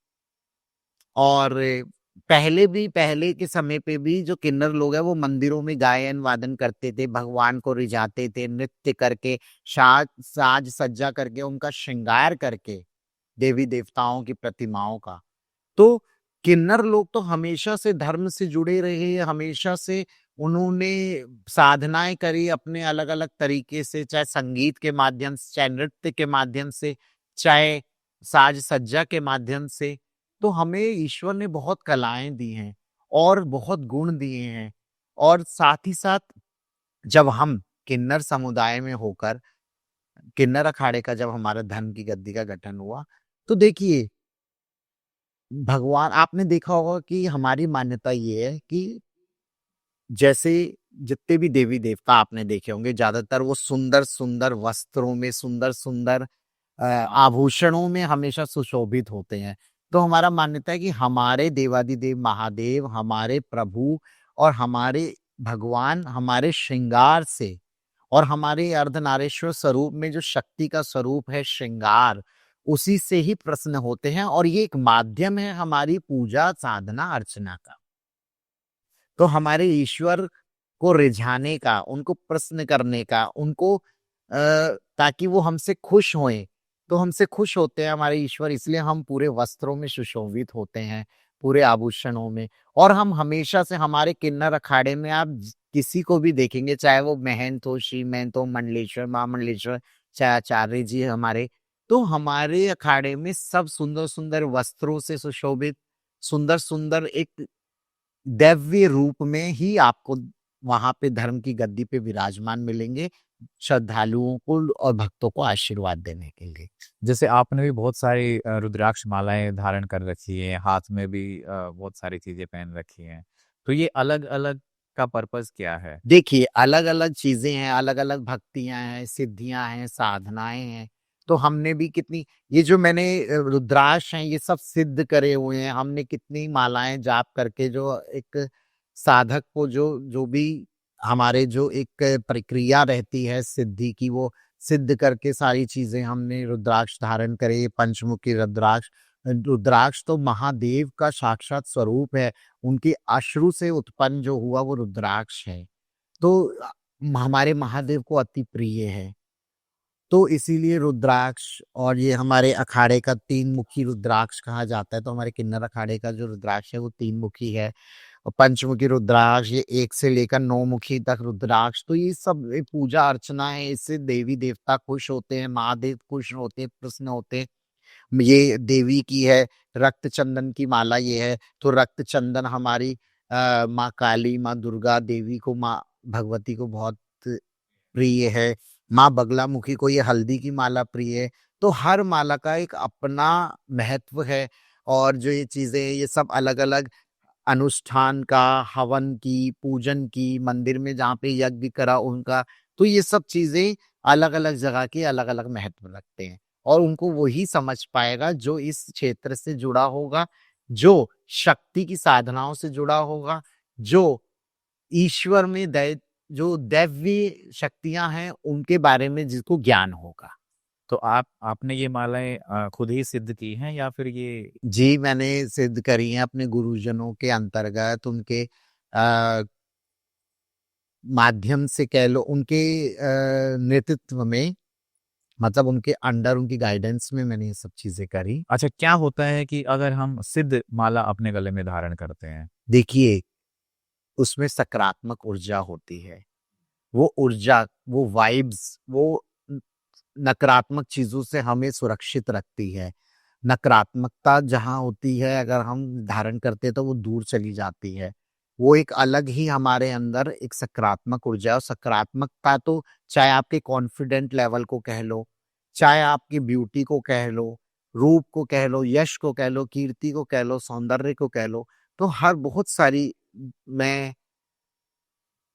और पहले के समय पे भी जो किन्नर लोग हैं वो मंदिरों में गायन वादन करते थे, भगवान को रिझाते थे, नृत्य करके, साज सज्जा करके, उनका श्रृंगार करके देवी देवताओं की प्रतिमाओं का। तो किन्नर लोग तो हमेशा से धर्म से जुड़े रहे, हमेशा से उन्होंने साधनाएं करी अपने अलग अलग तरीके से, चाहे संगीत के माध्यम से, चाहे नृत्य के माध्यम से, चाहे साज सज्जा के माध्यम से। तो हमें ईश्वर ने बहुत कलाएं दी हैं और बहुत गुण दिए हैं। और साथ ही साथ जब हम किन्नर समुदाय में होकर, किन्नर अखाड़े का जब हमारा धर्म की गद्दी का गठन हुआ, तो देखिए भगवान, आपने देखा होगा कि हमारी मान्यता ये है कि जैसे जितने भी देवी देवता आपने देखे होंगे, ज्यादातर वो सुंदर सुंदर वस्त्रों में, सुंदर सुंदर आभूषणों में हमेशा सुशोभित होते हैं। तो हमारा मान्यता है कि हमारे देवादिदेव महादेव, हमारे प्रभु और हमारे भगवान हमारे श्रृंगार से और हमारे अर्धनारीश्वर स्वरूप में जो शक्ति का स्वरूप है श्रृंगार, उसी से ही प्रसन्न होते हैं। और ये एक माध्यम है हमारी पूजा साधना अर्चना का। तो हमारे ईश्वर को रिझाने का, उनको प्रसन्न करने का, उनको ताकि वो हमसे खुश होएं। तो हमसे खुश होते हैं हमारे ईश्वर, इसलिए हम पूरे वस्त्रों में सुशोभित होते हैं, पूरे आभूषणों में। और हम हमेशा से हमारे किन्नर अखाड़े में आप किसी को भी देखेंगे, चाहे वो महंत हो, श्री महंत हो, मंडलेश्वर, महामंडलेश्वर, चाहे आचार्य जी हमारे, तो हमारे अखाड़े में सब सुंदर सुंदर वस्त्रों से सुशोभित, सुंदर सुंदर एक दैवीय रूप में ही आपको वहां पे धर्म की गद्दी पे विराजमान मिलेंगे, श्रद्धालुओं को और भक्तों को आशीर्वाद देने के लिए। जैसे आपने भी बहुत सारी रुद्राक्ष मालाएं धारण कर रखी है, हाथ में भी बहुत सारी चीजें पहन रखी हैं, तो ये अलग अलग का पर्पस क्या है? देखिए, अलग अलग चीजें हैं, अलग अलग भक्तियां हैं, सिद्धियां हैं, साधनाएं हैं। तो हमने भी कितनी, ये जो मैंने रुद्राक्ष हैं ये सब सिद्ध करे हुए हैं। हमने कितनी मालाएं जाप करके, जो एक साधक को जो जो भी हमारे जो एक प्रक्रिया रहती है सिद्धि की, वो सिद्ध करके सारी चीजें हमने रुद्राक्ष धारण करे। पंचमुखी रुद्राक्ष, रुद्राक्ष तो महादेव का साक्षात स्वरूप है, उनके अश्रु से उत्पन्न जो हुआ वो रुद्राक्ष है। तो हमारे महादेव को अति प्रिय है। तो इसीलिए रुद्राक्ष, और ये हमारे अखाड़े का 3 मुखी रुद्राक्ष कहा जाता है। तो हमारे किन्नर अखाड़े का जो रुद्राक्ष है वो 3 मुखी है। और पंचमुखी रुद्राक्ष ये 1 से लेकर 9 मुखी तक रुद्राक्ष। तो ये सब पूजा अर्चना है, इससे देवी देवता खुश होते हैं, महादेव खुश होते हैं, प्रसन्न होते हैं। ये देवी की है, रक्त चंदन की माला ये है। तो रक्त चंदन हमारी माँ काली, माँ दुर्गा देवी को, माँ भगवती को बहुत प्रिय है। माँ बगलामुखी को ये हल्दी की माला प्रिय है। तो हर माला का एक अपना महत्व है। और जो ये चीजें, ये सब अलग अलग अनुष्ठान का, हवन की, पूजन की, मंदिर में जहाँ पे यज्ञ करा उनका, तो ये सब चीजें अलग अलग जगह के अलग अलग महत्व रखते हैं। और उनको वही समझ पाएगा जो इस क्षेत्र से जुड़ा होगा, जो शक्ति की साधनाओं से जुड़ा होगा, जो ईश्वर में जो दैवीय शक्तियां हैं उनके बारे में जिसको ज्ञान होगा। तो आपने ये मालाएं खुद ही सिद्ध की हैं या फिर ये? जी, मैंने सिद्ध करी हैं अपने गुरुजनों के अंतर्गत, उनके माध्यम से कह लो, उनके नेतृत्व में, मतलब उनके अंडर, उनकी गाइडेंस में मैंने ये सब चीजें करी। अच्छा, क्या होता है कि अगर हम सिद्ध माला अपने गले में धारण करते हैं? देखिए, उसमें सकारात्मक ऊर्जा होती है। वो ऊर्जा, वो वाइब्स, वो नकारात्मक चीजों से हमें सुरक्षित रखती है। नकारात्मकता जहाँ होती है, अगर हम धारण करते हैं तो वो दूर चली जाती है। वो एक अलग ही हमारे अंदर एक सकारात्मक ऊर्जा है। और सकारात्मकता तो चाहे आपके कॉन्फिडेंट लेवल को कह लो, चाहे आपकी ब्यूटी को कह लो, रूप को कह लो, यश को कह लो, कीर्ति को कह लो, सौंदर्य को कह लो, तो हर बहुत सारी, मैं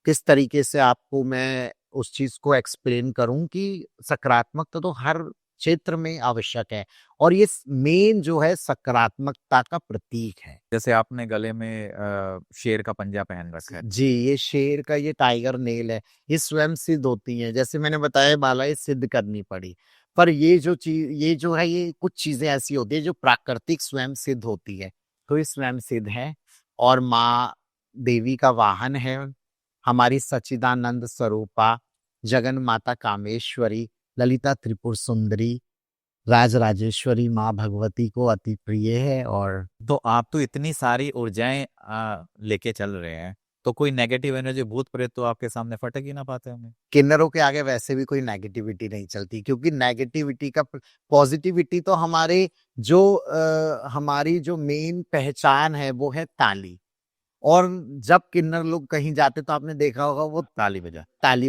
किस तरीके से आपको मैं उस चीज को एक्सप्लेन करूं कि सकारात्मकता तो हर क्षेत्र में आवश्यक है। और ये मेन जो है सकारात्मकता का प्रतीक है। जैसे आपने गले में शेर का पंजा पहन रखा है। जी, ये शेर का, ये टाइगर नेल है। ये स्वयं सिद्ध होती है। जैसे मैंने बताया, माला ये सिद्ध करनी पड़ी। पर ये जो चीज, ये जो है, ये कुछ चीजें ऐसी होती है जो प्राकृतिक स्वयं सिद्ध होती है। तो ये स्वयं सिद्ध है। और माँ देवी का वाहन है हमारी सच्चिदानंद स्वरूपा, जगन माता कामेश्वरी, ललिता त्रिपुर सुंदरी, राजराजेश्वरी माँ भगवती को अति प्रिय है। और तो आप तो इतनी सारी ऊर्जाएं लेके चल रहे हैं, तो कोई नेगेटिव एनर्जी भूत प्रेत तो आपके सामने फटक ही ना पाते होंगे। किन्नरों के आगे वैसे भी कोई नेगेटिविटी नहीं चलती, क्योंकि नेगेटिविटी का पॉजिटिविटी तो हमारी जो मेन पहचान है वो है ताली। और जब किन्नर लोग कहीं जाते तो आपने देखा होगा वो ताली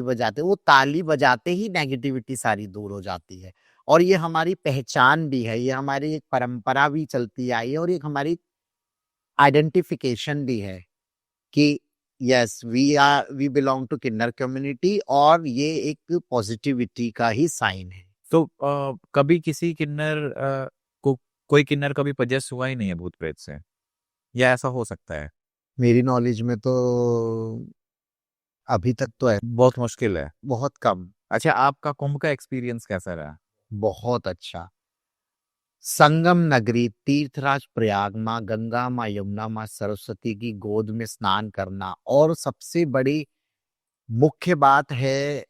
बजाते, वो ताली बजाते ही नेगेटिविटी सारी दूर हो जाती है। और ये हमारी पहचान भी है, ये हमारी एक परंपरा भी चलती आई है और एक हमारी आइडेंटिफिकेशन भी है कि yes we belong to kinnar community, और ये एक पॉजिटिविटी का ही साइन है। तो कभी किसी किन्नर को कोई किन्नर कभी पजेस हुआ ही नहीं है भूत प्रेत से, या ऐसा हो सकता है? मेरी नॉलेज में तो अभी तक तो है, बहुत मुश्किल है। बहुत कम। अच्छा, आपका कुंभ का एक्सपीरियंस कैसा रहा? बहुत अच्छा। संगम नगरी, तीर्थराज प्रयाग, माँ गंगा, माँ यमुना, माँ सरस्वती की गोद में स्नान करना, और सबसे बड़ी मुख्य बात है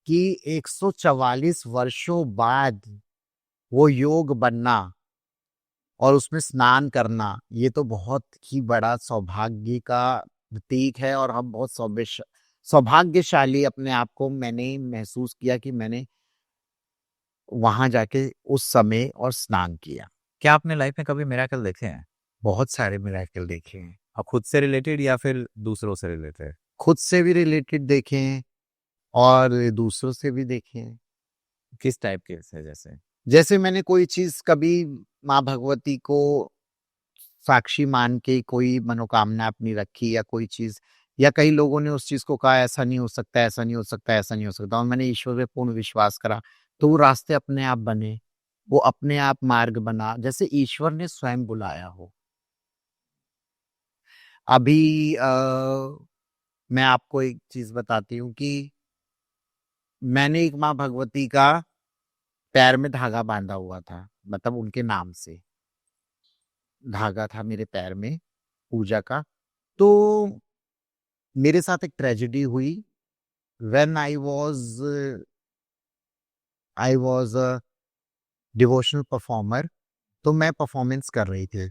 कि 144 वर्षों बाद वो योग बनना और उसमें स्नान करना, ये तो बहुत ही बड़ा सौभाग्य का प्रतीक है। और हम बहुत सौभाग्यशाली अपने आप को मैंने महसूस किया कि मैंने वहां जाके उस समय और स्नान किया। क्या आपने लाइफ में कभी मिरेकल देखे हैं? बहुत सारे मिरेकल देखे हैं, और खुद से रिलेटेड या फिर दूसरों से रिलेटेड? खुद से भी रिलेटेड देखे हैं और दूसरों से भी देखे हैं। किस टाइप के से? जैसे जैसे मैंने कोई चीज कभी माँ भगवती को साक्षी मान के कोई मनोकामना अपनी रखी, या कोई चीज, या कई लोगों ने उस चीज को कहा ऐसा नहीं हो सकता, ऐसा नहीं हो सकता, ऐसा नहीं हो सकता, और मैंने ईश्वर पे पूर्ण विश्वास करा, तो वो रास्ते अपने आप बने, वो अपने आप मार्ग बना, जैसे ईश्वर ने स्वयं बुलाया हो। अभी मैं आपको एक चीज बताती हूँ कि मैंने एक माँ भगवती का पैर में धागा बांधा हुआ था, मतलब उनके नाम से धागा था मेरे पैर में पूजा का। तो मेरे साथ एक ट्रेजेडी हुई। When I was a devotional performer, तो मैं परफॉर्मेंस कर रही थी,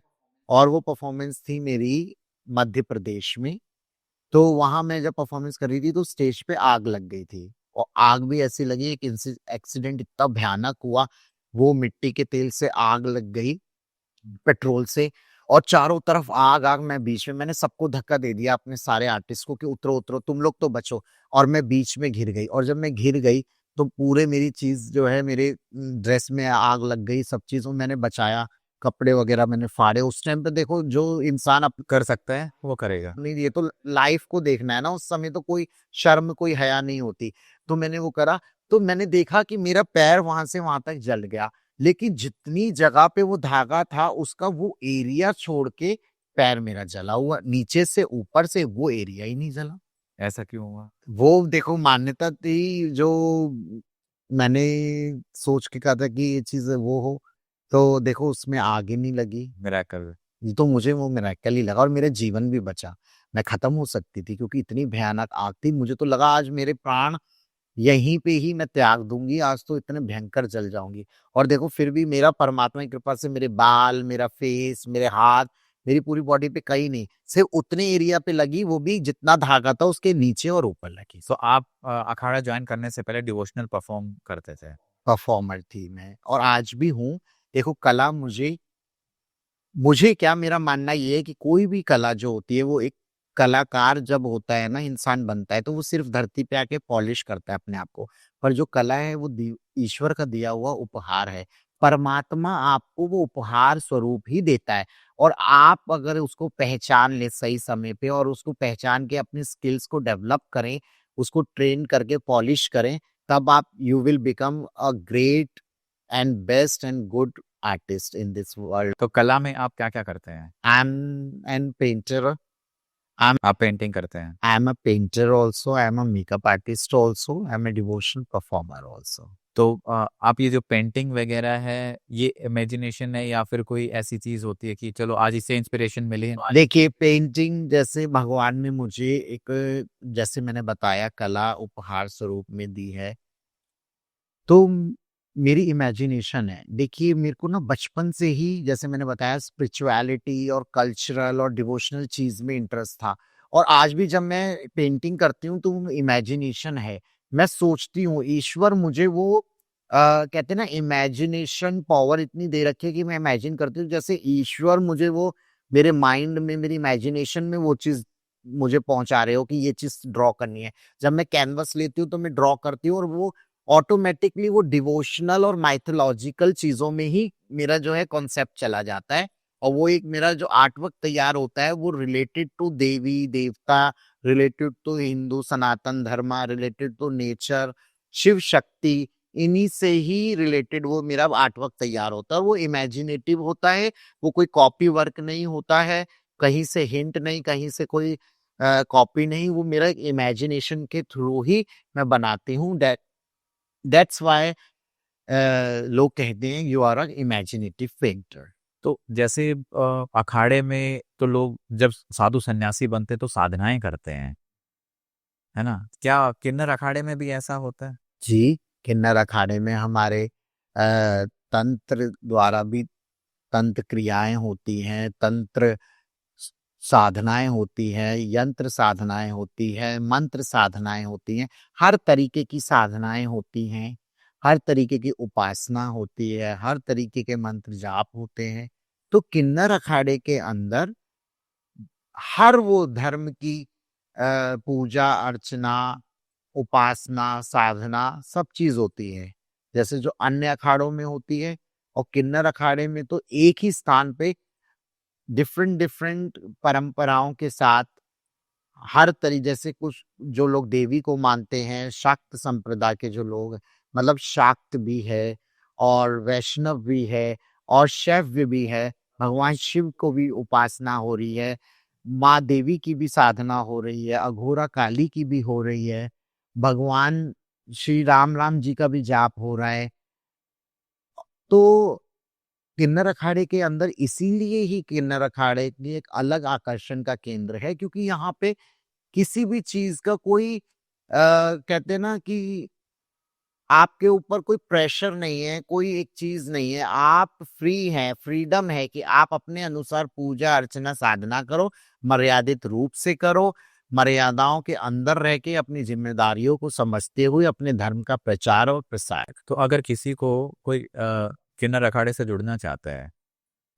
और वो परफॉर्मेंस थी मेरी मध्य प्रदेश में। तो वहां मैं जब परफॉर्मेंस कर रही थी तो स्टेज पे आग लग गई थी, और आग भी ऐसी लगी, एक एक्सीडेंट इतना भयानक हुआ, वो मिट्टी के तेल से आग लग गई, पेट्रोल से, और चारों तरफ आग आग, मैं बीच में, मैंने सबको धक्का दे दिया अपने सारे आर्टिस्ट को कि उतरो उतरो तुम लोग तो बचो, और मैं बीच में घिर गई। और जब मैं घिर गई तो पूरे मेरी चीज जो है, मेरे ड्रेस में आग लग गई, सब चीजों मैंने बचाया, कपड़े वगैरह मैंने फाड़े। उस टाइम पे देखो, जो इंसान कर सकता है वो करेगा। नहीं, ये तो लाइफ को देखना है ना, उस समय तो कोई शर्म कोई हया नहीं होती। तो मैंने वो करा, तो मैंने देखा कि मेरा पैर वहां से वहां तक जल गया, लेकिन जितनी जगह पे वो धागा था उसका वो एरिया छोड़ के पैर मेरा जला हुआ, नीचे से ऊपर से वो एरिया ही नहीं जला। ऐसा क्यों हुआ? वो देखो मान्यता थी, जो मैंने सोच के कहा था कि ये चीज वो हो, तो देखो उसमें आग ही नहीं लगी। मिरेकल। ये तो मुझे वो मिरेकल ही लगा, और मेरा जीवन भी बचा। मैं खत्म हो सकती थी क्योंकि इतनी भयानक आग थी, मुझे तो लगा आज मेरे प्राण यहीं पे ही मैं त्याग दूंगी, आज तो इतने भयंकर जल जाऊंगी। और देखो फिर भी मेरा परमात्मा की कृपा से मेरे बाल, मेरा फेस, मेरे हाथ, मेरी पूरी बॉडी पे कहीं नहीं, सिर्फ उतने एरिया पे लगी, वो भी जितना धागा था उसके नीचे और ऊपर लगी। तो आप अखाड़ा ज्वाइन करने से पहले डिवोशनल परफॉर्म करते थे? परफॉर्मर थी मैं, और आज भी हूँ। देखो कला मुझे क्या, मेरा मानना ये है कि कोई भी कला जो होती है, वो एक कलाकार जब होता है ना, इंसान बनता है, तो वो सिर्फ धरती पे आके पॉलिश करता है अपने आप को। पर जो कला है वो ईश्वर का दिया हुआ उपहार है। परमात्मा आपको वो उपहार स्वरूप ही देता है, और आप अगर उसको पहचान ले सही समय पे, और उसको पहचान के अपने स्किल्स को डेवलप करें, उसको ट्रेन करके पॉलिश करें, तब आप you will become a great and best and good artist in this world. तो कला में आप क्या क्या करते हैं? I'm an painter. आप पेंटिंग करते हैं? I'm a painter also. I'm a makeup artist also. I'm a devotional performer also. तो आप ये जो पेंटिंग वगैरह है, ये इमेजिनेशन है या फिर कोई ऐसी चीज होती है कि चलो आज इससे इंस्पिरेशन मिली है? देखिए, पेंटिंग जैसे भगवान ने मुझे एक, जैसे मैंने बताया, कला उपहार स्वरूप में दी है, तो मेरी इमेजिनेशन है। देखिए, मेरे को ना बचपन से ही, जैसे मैंने बताया, स्पिरिचुअलिटी और कल्चरल और डिवोशनल चीज में इंटरेस्ट था। और आज भी जब मैं पेंटिंग करती हूँ तो इमेजिनेशन है। मैं सोचती हूँ, ईश्वर मुझे वो कहते हैं ना, इमेजिनेशन पावर इतनी दे रखी है कि मैं इमेजिन करती हूँ जैसे ईश्वर मुझे वो मेरे माइंड में, मेरी इमेजिनेशन में वो चीज मुझे पहुंचा रहे हो कि ये चीज ड्रॉ करनी है। जब मैं कैनवस लेती हूँ तो मैं ड्रॉ करती हूँ, और वो ऑटोमेटिकली वो डिवोशनल और माइथोलॉजिकल चीजों में ही मेरा जो है कॉन्सेप्ट चला जाता है। और वो एक मेरा जो आर्ट वर्क तैयार होता है वो रिलेटेड टू देवी देवता, रिलेटेड टू हिंदू सनातन धर्म, related to nature, Shiv Shakti, इन्हीं से ही रिलेटेड वो मेरा आर्ट वर्क तैयार होता है। और वो इमेजिनेटिव होता है, वो कोई कॉपी वर्क नहीं होता है, कहीं से हिंट नहीं, कहीं से कोई कॉपी नहीं, वो मेरा इमेजिनेशन के थ्रू ही मैं बनाती हूँ। दैट्स व्हाई लोग कहते हैं you are a imaginative painter. तो जैसे अखाड़े में तो लोग जब साधु सन्यासी बनते तो साधनाएं करते हैं, है ना? क्या किन्नर अखाड़े में भी ऐसा होता है? जी, किन्नर अखाड़े में हमारे तंत्र द्वारा भी तंत्र क्रियाएं होती हैं, तंत्र साधनाएं होती हैं, यंत्र साधनाएं होती है, मंत्र साधनाएं होती हैं, हर तरीके की साधनाएं होती हैं, हर तरीके की उपासना होती है, हर तरीके के मंत्र जाप होते हैं। तो किन्नर अखाड़े के अंदर हर वो धर्म की पूजा अर्चना, उपासना, साधना, सब चीज होती है, जैसे जो अन्य अखाड़ों में होती है। और किन्नर अखाड़े में तो एक ही स्थान पे डिफरेंट डिफरेंट परंपराओं के साथ हर जैसे कुछ जो लोग देवी को मानते हैं, शाक्त संप्रदाय के जो लोग, मतलब शाक्त भी है और वैष्णव भी है और शैव भी है। भगवान शिव को भी उपासना हो रही है, माँ देवी की भी साधना हो रही है, अघोरा काली की भी हो रही है, भगवान श्री राम जी का भी जाप हो रहा है। तो किन्नर अखाड़े के अंदर इसीलिए ही किन्नर अखाड़े की एक अलग आकर्षण का केंद्र है, क्योंकि यहाँ पे किसी भी चीज का कोई कहते हैं ना कि आपके ऊपर कोई प्रेशर नहीं है, कोई एक चीज नहीं है, आप फ्री हैं, फ्रीडम है कि आप अपने अनुसार पूजा अर्चना साधना करो, मर्यादित रूप से करो, मर्यादाओं के अंदर रह के अपनी जिम्मेदारियों को समझते हुए अपने धर्म का प्रचार और प्रसार। तो अगर किसी को कोई किन्नर अखाड़े से जुड़ना चाहता है,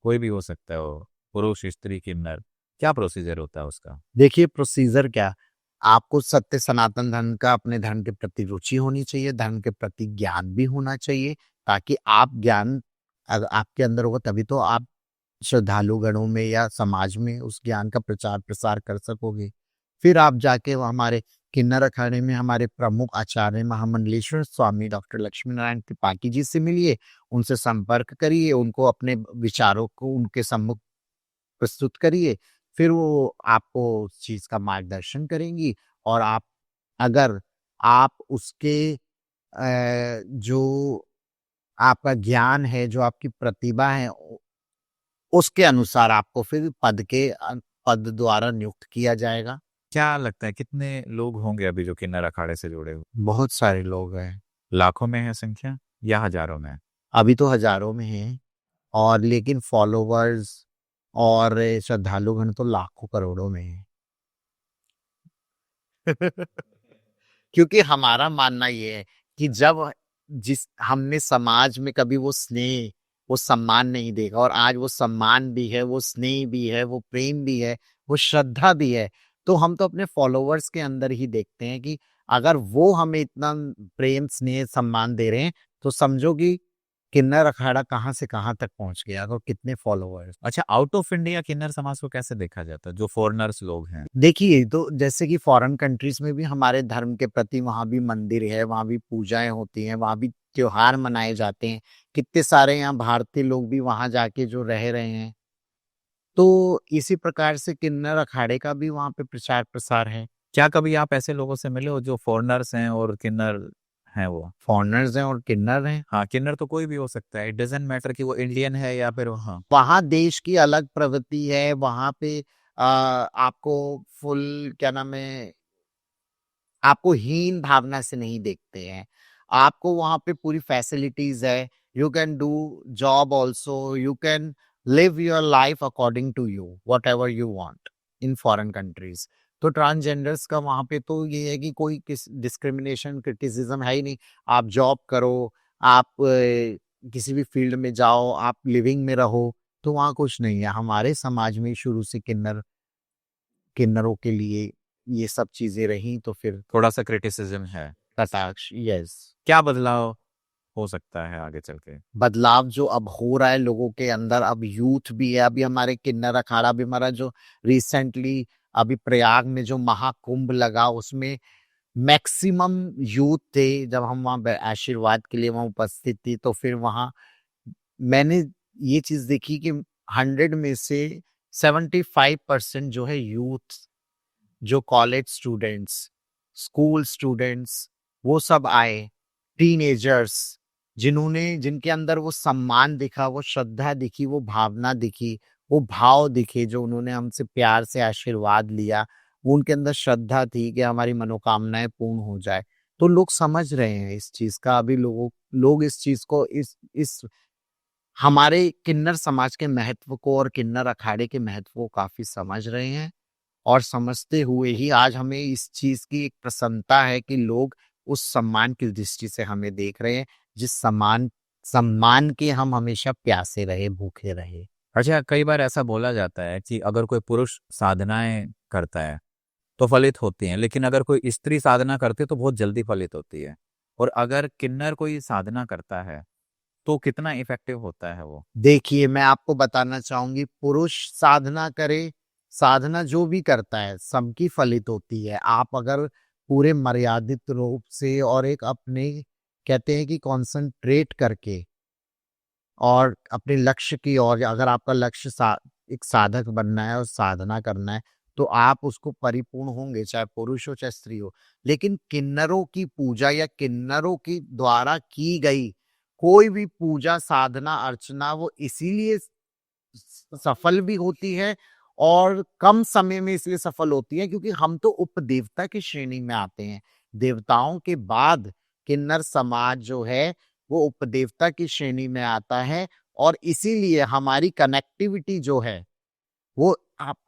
कोई भी हो सकता है वो, पुरुष स्त्री किन्नर, क्या प्रोसीजर होता है उसका? देखिए, प्रोसीजर क्या, आपको सत्य सनातन धर्म का, अपने धर्म के प्रति रुचि होनी चाहिए, धर्म के प्रति ज्ञान भी होना चाहिए, ताकि आप ज्ञान आपके अंदर होगा तभी तो आप श्रद्धालु गणों में या समाज में उस ज्ञान का प्रचार प्रसार कर सकोगे। फिर आप जाके वो हमारे किन्नर अखाड़े में हमारे प्रमुख आचार्य महामंडलेश्वर स्वामी डॉक्टर लक्ष्मी नारायण त्रिपाठी जी से मिलिए, उनसे संपर्क करिए, उनको अपने विचारों को उनके सम्मुख प्रस्तुत करिए। फिर वो आपको उस चीज का मार्गदर्शन करेंगी। और आप, अगर आप उसके जो आपका ज्ञान है, जो आपकी प्रतिभा है, उसके अनुसार आपको फिर पद द्वारा नियुक्त किया जाएगा। क्या लगता है कितने लोग होंगे अभी जो किन्नर अखाड़े से जुड़े हुए? बहुत सारे लोग हैं। लाखों में है संख्या या हजारों में? अभी तो हजारों में हैं, और लेकिन फॉलोवर्स और श्रद्धालुगण तो लाखों करोड़ों में हैं। क्योंकि हमारा मानना ये है कि जब जिस हमने समाज में कभी वो स्नेह, वो सम्मान नहीं देखा, और आज वो सम्मान भी है, वो स्नेह भी है, वो प्रेम भी है, वो श्रद्धा भी है, तो हम तो अपने फॉलोवर्स के अंदर ही देखते हैं कि अगर वो हमें इतना प्रेम स्नेह सम्मान दे रहे हैं, तो समझो कि किन्नर अखाड़ा कहाँ से कहाँ तक पहुंच गया और कितने फॉलोवर्स। अच्छा, आउट ऑफ इंडिया किन्नर समाज को कैसे देखा जाता है, जो फॉरेनर्स लोग हैं? देखिए, तो जैसे कि फॉरेन कंट्रीज में भी हमारे धर्म के प्रति वहाँ भी मंदिर है, वहाँ भी पूजाएं होती हैं, वहाँ भी त्योहार मनाए जाते हैं। कितने सारे यहाँ भारतीय लोग भी वहाँ जाके जो रह रहे हैं। तो इसी प्रकार से किन्नर अखाड़े का भी वहाँ पे प्रचार प्रसार है। क्या कभी आप ऐसे लोगों से मिले हो जो फॉरेनर्स हैं और किन्नर हैं वो? फॉरेनर्स हैं और किन्नर हैं। हाँ, किन्नर तो कोई भी हो सकता है, इट डजंट मैटर कि वो इंडियन है या फिर हाँ। वहाँ देश की अलग प्रवृत्ति है, वहाँ पे आपको फुल क्या नाम है, आपको हीन भावना से नहीं देखते हैं। आपको वहाँ पे पूरी फैसिलिटीज़ है, you can do job also, you can live your life according to you, whatever you want in foreign countries. तो ट्रांसजेंडर्स का वहाँ पे तो ये है कि कोई किस डिस्क्रिमिनेशन, क्रिटिसिज़्म है ही नहीं। आप जॉब करो, आप किसी भी फील्ड में जाओ, आप लिविंग में रहो, तो वहाँ कुछ नहीं है। हमारे समाज में शुरू से किन्नरों के लिए ये सब चीज़ें रहीं, तो फिर थोड़ा सा क्रिटिसिज्म है। कटाक्ष, यस। क्या बदलाव हो सकता है आगे चल के? बदलाव जो अब हो रहा है लोगों के अंदर, अब यूथ भी है। अभी हमारे किन्नर अखाड़ा भी हमारा जो रिसेंटली अभी प्रयाग में जो महाकुंभ लगा, उसमें मैक्सिमम यूथ थे। जब हम वहाँ आशीर्वाद के लिए वहाँ उपस्थित थी, तो फिर वहाँ मैंने ये चीज़ देखी कि 100 में से 75% जो है यूथ, जो कॉलेज स्टूडेंट्स, स्कूल स्टूडेंट्स, वो सब आए, टीनेजर्स, जिनके अंदर वो सम्मान दिखा, वो श्रद्धा दिखी, वो भावना दिखी, वो भाव दिखे, जो उन्होंने हमसे प्यार से आशीर्वाद लिया, वो उनके अंदर श्रद्धा थी कि हमारी मनोकामनाएं पूर्ण हो जाए। तो लोग समझ रहे हैं इस चीज का। अभी लोग इस चीज को, इस हमारे किन्नर समाज के महत्व को और किन्नर अखाड़े के महत्व को काफी समझ रहे हैं। और समझते हुए ही आज हमें इस चीज की एक प्रसन्नता है कि लोग उस सम्मान की दृष्टि से हमें देख रहे हैं, जिस सम्मान के हम हमेशा प्यासे रहे, भूखे रहे। अच्छा, कई बार ऐसा बोला जाता है कि अगर कोई पुरुष साधनाएं करता है तो फलित होती हैं, लेकिन अगर कोई स्त्री साधना करती है तो बहुत जल्दी फलित होती है। और अगर किन्नर कोई साधना करता है तो कितना इफेक्टिव होता है वो? देखिए, मैं आपको बताना चाहूंगी, पुरुष साधना करे, साधना जो भी करता है सबकी फलित होती है। आप अगर पूरे मर्यादित रूप से और एक अपने, कहते हैं कि कॉन्सेंट्रेट करके और अपने लक्ष्य की ओर, अगर आपका लक्ष्य एक साधक बनना है और साधना करना है, तो आप उसको परिपूर्ण होंगे, चाहे पुरुष हो चाहे स्त्री हो। लेकिन किन्नरों की पूजा या किन्नरों की द्वारा की गई कोई भी पूजा, साधना, अर्चना, वो इसीलिए सफल भी होती है और कम समय में इसलिए सफल होती है क्योंकि हम तो उपदेवता की श्रेणी में आते हैं। देवताओं के बाद किन्नर समाज जो है वो उपदेवता की श्रेणी में आता है, और इसीलिए हमारी कनेक्टिविटी जो है वो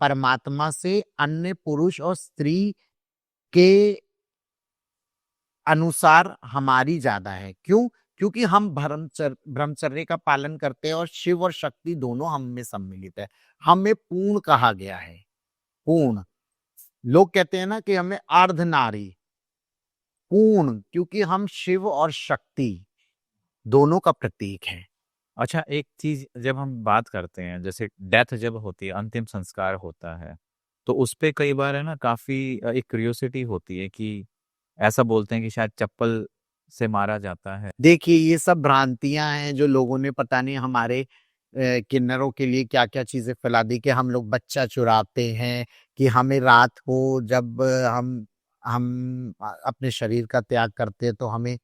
परमात्मा से अन्य पुरुष और स्त्री के अनुसार हमारी ज्यादा है। क्यों? क्योंकि हम ब्रह्मचर्य का पालन करते हैं और शिव और शक्ति दोनों हम में सम्मिलित है। हमें पूर्ण कहा गया है, पूर्ण। लोग कहते हैं ना कि हमें अर्धनारी, पूर्ण, क्योंकि हम शिव और शक्ति दोनों का प्रतीक है। अच्छा, एक चीज जब हम बात करते हैं, जैसे डेथ जब होती है, अंतिम संस्कार होता है, तो उस पे कई बार है ना काफी एक क्यूरियोसिटी होती है कि ऐसा बोलते हैं कि शायद चप्पल से मारा जाता है। देखिए, ये सब भ्रांतियां हैं जो लोगों ने, पता नहीं हमारे किन्नरों के लिए क्या क्या चीजें फैला दी कि हम लोग बच्चा चुराते हैं, कि हमें रात को जब हम अपने शरीर का त्याग करते हैं तो हमें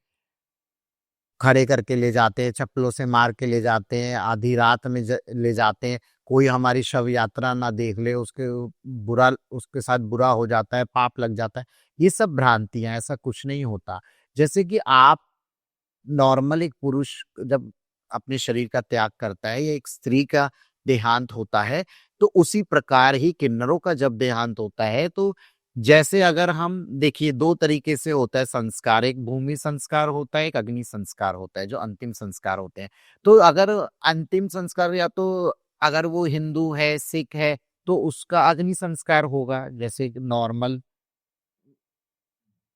खड़े करके ले जाते हैं, चप्पलों से मार के ले जाते हैं, आधी रात में ले जाते हैं। कोई हमारी शव यात्रा ना देख ले, उसके साथ बुरा हो जाता है, पाप लग जाता है। ये सब भ्रांतियां, ऐसा कुछ नहीं होता। जैसे कि आप नॉर्मल, एक पुरुष जब अपने शरीर का त्याग करता है या एक स्त्री का देहांत होता है, तो उसी प्रकार ही किन्नरों का जब देहांत होता है, तो जैसे अगर हम देखिए, दो तरीके से होता है संस्कार, एक भूमि संस्कार होता है, एक अग्नि संस्कार होता है, जो अंतिम संस्कार होते हैं। तो अगर अंतिम संस्कार, या तो अगर वो हिंदू है, सिख है, तो उसका अग्नि संस्कार होगा, जैसे नॉर्मल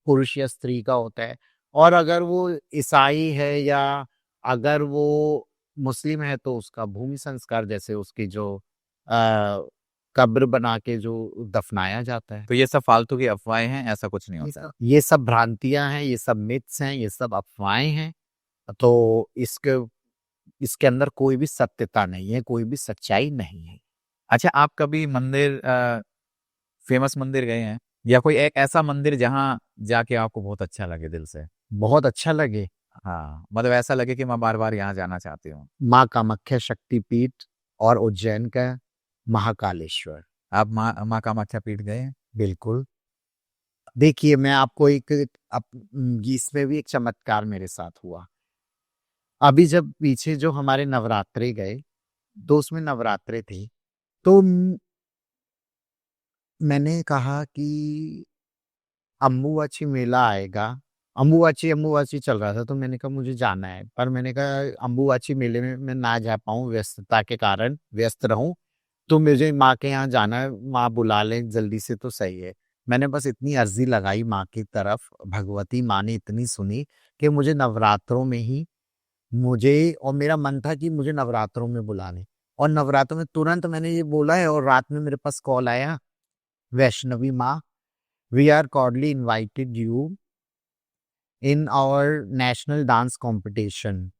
पुरुष या स्त्री का होता है। और अगर वो ईसाई है या अगर वो मुस्लिम है, तो उसका भूमि संस्कार, जैसे उसकी जो कब्र बना के जो दफनाया जाता है। तो ये सब फालतू की अफवाहें हैं, ऐसा कुछ नहीं होता। ये सब भ्रांतियां हैं, ये सब मिथ्स हैं, ये सब अफवाहें हैं। तो इसके इसके अंदर कोई भी सत्यता नहीं है, कोई भी सच्चाई नहीं है। अच्छा, आप कभी मंदिर, फेमस मंदिर गए हैं, या कोई एक ऐसा मंदिर जहां जाके आपको बहुत अच्छा लगे दिल से? बहुत अच्छा लगे। हाँ, मतलब ऐसा लगे कि मैं बार-बार यहाँ जाना चाहती हूँ। माँ कामाख्या शक्तिपीठ और उज्जैन का महाकालेश्वर। आप माँ कामाख्या पीठ गए हैं? बिल्कुल। देखिए, मैं आपको एक इसमें भी एक चमत्कार मेरे साथ हुआ। अभी जब पीछे जो हमारे नवरात्रे गए, तो उसमें नवरात्रे थे, तो मैंने कहा कि अम्बुबाची मेला आएगा। अम्बुबाची चल रहा था, तो मैंने कहा मुझे जाना है। पर मैंने कहा अम्बुबाची मेले में मैं ना जा पाऊँ, व्यस्तता के कारण व्यस्त रहूँ, तो मुझे माँ के यहाँ जाना है, माँ बुला लें जल्दी से तो सही है। मैंने बस इतनी अर्ज़ी लगाई माँ की तरफ, भगवती माँ ने इतनी सुनी कि मुझे नवरात्रों में ही मुझे और मेरा मन था कि मुझे नवरात्रों में बुला लें, और नवरात्रों में तुरंत मैंने ये बोला है, और रात में मेरे पास कॉल आया, "वैष्णवी माँ, we are cordially invited you in our national dance competition."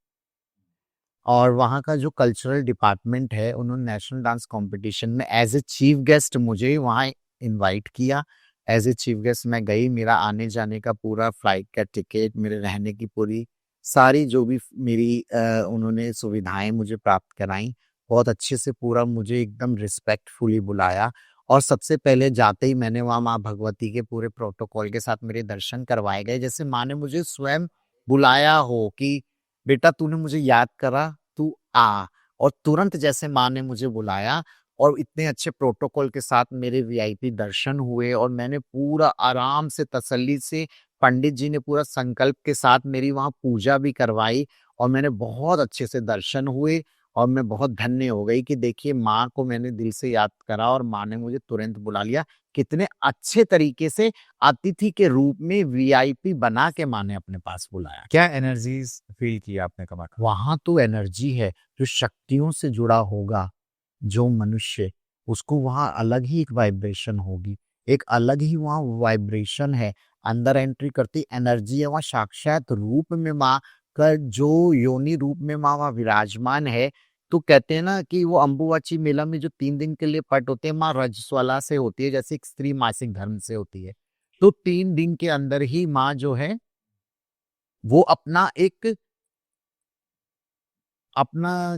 और वहाँ का जो कल्चरल डिपार्टमेंट है, उन्होंने नेशनल डांस कॉम्पिटिशन में एज़ ए चीफ गेस्ट मुझे वहाँ इनवाइट किया। एज़ ए चीफ गेस्ट मैं गई, मेरा आने-जाने का पूरा फ्लाइट का टिकट, मेरे रहने की पूरी सारी जो भी मेरी उन्होंने सुविधाएँ मुझे प्राप्त कराईं। बहुत अच्छे से पूरा मुझे एकदम रिस्पेक्टफुली बुलाया, और सबसे पहले जाते ही मैंने वहाँ माँ भगवती के पूरे प्रोटोकॉल के साथ मेरे दर्शन करवाए गए, जैसे माँ ने मुझे स्वयं बुलाया हो कि बेटा तूने मुझे याद करा, तू आ। और तुरंत जैसे माँ ने मुझे बुलाया, और इतने अच्छे प्रोटोकॉल के साथ मेरे वीआईपी दर्शन हुए, और मैंने पूरा आराम से तसल्ली से, पंडित जी ने पूरा संकल्प के साथ मेरी वहाँ पूजा भी करवाई, और मैंने बहुत अच्छे से दर्शन हुए, और मैं बहुत धन्य हो गई कि देखिए माँ को मैंने दिल से याद करा और माँ ने मुझे तुरंत बुला लिया। कितने अच्छे तरीके से अतिथि के रूप में वीआईपी बना के माँ ने अपने पास बुलाया। क्या एनर्जीज़ फ़ील की आपने कामाख्या? वहाँ तो एनर्जी है, जो शक्तियों से जुड़ा होगा, जो मनुष्य, उसको वहाँ अलग ही एक वाइब्रेशन होगी, एक अलग ही वहाँ वाइब्रेशन है। अंदर एंट्री करती एनर्जी है, वहाँ साक्षात रूप में माँ का जो योनि रूप में माँ वहाँ विराजमान है। तो कहते हैं ना कि वो अम्बुबाची मेला में जो 3 दिन के लिए पट होते हैं, माँ रजस्वला से होती है, जैसे एक स्त्री मासिक धर्म से होती है। तो 3 दिन के अंदर ही माँ जो है, वो अपना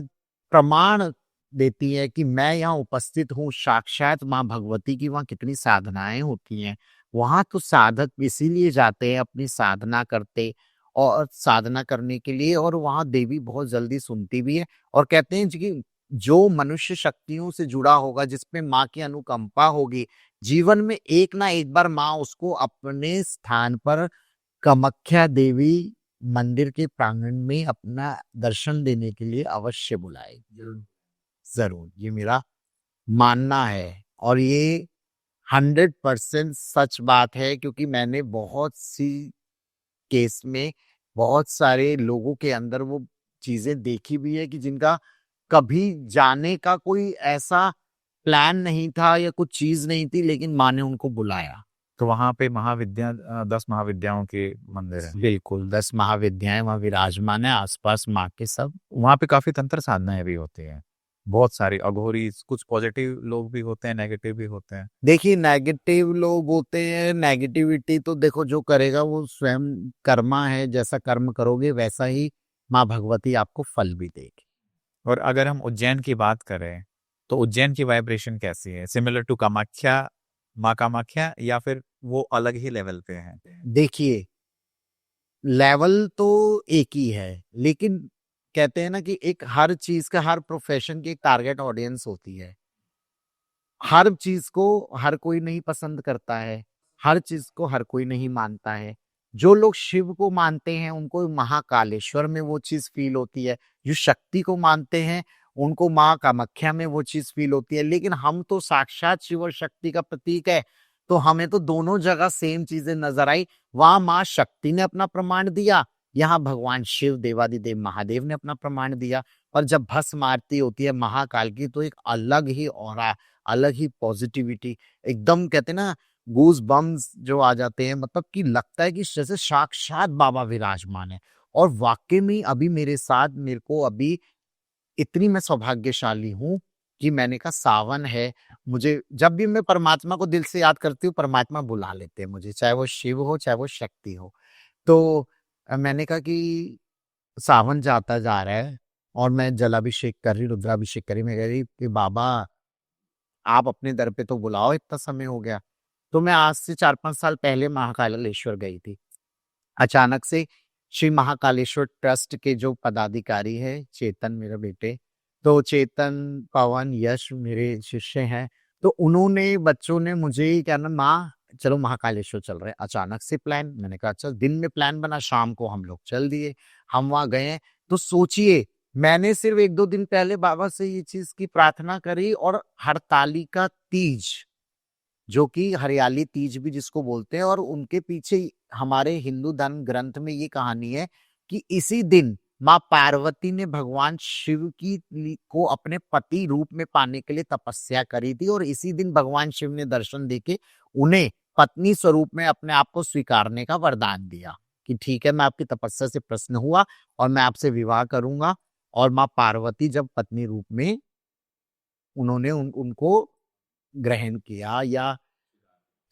प्रमाण देती है कि मैं यहाँ उपस्थित हूँ। साक्षात माँ भगवती की वहाँ कितनी साधनाएँ होती हैं। वहाँ तो साधक इसीलिए जाते हैं अपनी साधना करते, और साधना करने के लिए, और वहाँ देवी बहुत जल्दी सुनती भी है, और कहते हैं जी कि जो मनुष्य शक्तियों से जुड़ा होगा, जिस पे माँ की अनुकंपा होगी, जीवन में एक ना एक बार माँ उसको अपने स्थान पर कामाख्या देवी मंदिर के प्रांगण में अपना दर्शन देने के लिए अवश्य बुलाएगी। ज़रूर, ये मेरा मानना है, और ये 100% सच बात है, क्योंकि मैंने बहुत सी केस में बहुत सारे लोगों के अंदर वो चीज़ें देखी भी है कि जिनका कभी जाने का कोई ऐसा प्लान नहीं था या कुछ चीज़ नहीं थी, लेकिन माँ ने उनको बुलाया। तो वहाँ पे 10 महाविद्याओं के मंदिर हैं। बिल्कुल, 10 महाविद्याएँ वहाँ विराजमान हैं, आस-पास माँ के सब। वहाँ पे काफ़ी तंत्र साधनाएँ भी होती हैं। बहुत सारी अघोरी, कुछ पॉज़िटिव लोग भी होते हैं, नेगेटिव भी होते हैं। देखिए, नेगेटिव लोग होते हैं, नेगेटिविटी तो देखो जो करेगा वो स्वयं कर्मा है, जैसा कर्म करोगे वैसा ही माँ भगवती आपको फल भी देगी। और अगर हम उज्जैन की बात करें, तो उज्जैन की वाइब्रेशन कैसी है? सिमिलर टू कामाख्या, माँ कामाख्या, या फिर वो अलग ही लेवल पे हैं? देखिए, लेवल तो एक ही है, लेकिन कहते हैं ना कि एक हर चीज़ का, हर प्रोफ़ेशन की एक टारगेट ऑडियंस होती है। हर चीज़ को हर कोई नहीं पसंद करता है, हर चीज़ को हर कोई नहीं मानता है। जो लोग शिव को मानते हैं, उनको महाकालेश्वर में वो चीज़ फ़ील होती है। जो शक्ति को मानते हैं, उनको माँ कामाख्या में वो चीज़ फ़ील होती है। लेकिन हम तो साक्षात शिव और शक्ति का प्रतीक है, तो हमें तो दोनों जगह सेम चीज़ें नज़र आई। वहाँ माँ शक्ति ने अपना प्रमाण दिया, यहाँ भगवान शिव देवाधिदेव महादेव ने अपना प्रमाण दिया। और जब भस्म आरती होती है महाकाल की, तो एक अलग ही ऑरा, अलग ही पॉजिटिविटी, एकदम कहते हैं ना गूज़ बम्प्स जो आ जाते हैं, मतलब कि लगता है कि जैसे साक्षात बाबा विराजमान है। और वाक़ई में अभी मेरे साथ, मेरे को अभी इतनी मैं सौभाग्यशाली हूँ कि मैंने कहा सावन है, मुझे जब भी मैं परमात्मा को दिल से याद करती हूँ, परमात्मा बुला लेते हैं मुझे, चाहे वो शिव हो, चाहे वो शक्ति हो। तो मैंने कहा कि सावन जाता जा रहा है और मैं जलाभिषेक कर रही, रुद्राभिषेक कर रही। मैं कह रही कि बाबा आप अपने दर पे तो बुलाओ, इतना समय हो गया। तो मैं आज से 4-5 साल पहले महाकालेश्वर गई थी। अचानक से श्री महाकालेश्वर ट्रस्ट के जो पदाधिकारी है, चेतन मेरे बेटे, तो चेतन, पवन, यश मेरे शिष्य हैं। तो उन्होंने, बच्चों ने मुझे क्या ना, माँ चलो महाकालेश्वर चल रहे हैं। अचानक से प्लान, मैंने कहा अच्छा। दिन में प्लान बना, शाम को हम लोग चल दिए। हम वहां गए। तो सोचिए, मैंने सिर्फ 1-2 दिन पहले बाबा से ये चीज की प्रार्थना करी, और हरतालिका तीज, जो कि हरियाली तीज भी जिसको बोलते हैं, और उनके पीछे हमारे हिंदू धर्म ग्रंथ में ये कहानी है कि इसी दिन माँ पार्वती ने भगवान शिव को अपने पति रूप में पाने के लिए तपस्या करी थी, और इसी दिन भगवान शिव ने दर्शन देके उन्हें पत्नी स्वरूप में अपने आप को स्वीकारने का वरदान दिया कि ठीक है, मैं आपकी तपस्या से प्रसन्न हुआ और मैं आपसे विवाह करूंगा। और माँ पार्वती जब पत्नी रूप में उन्होंने उनको ग्रहण किया या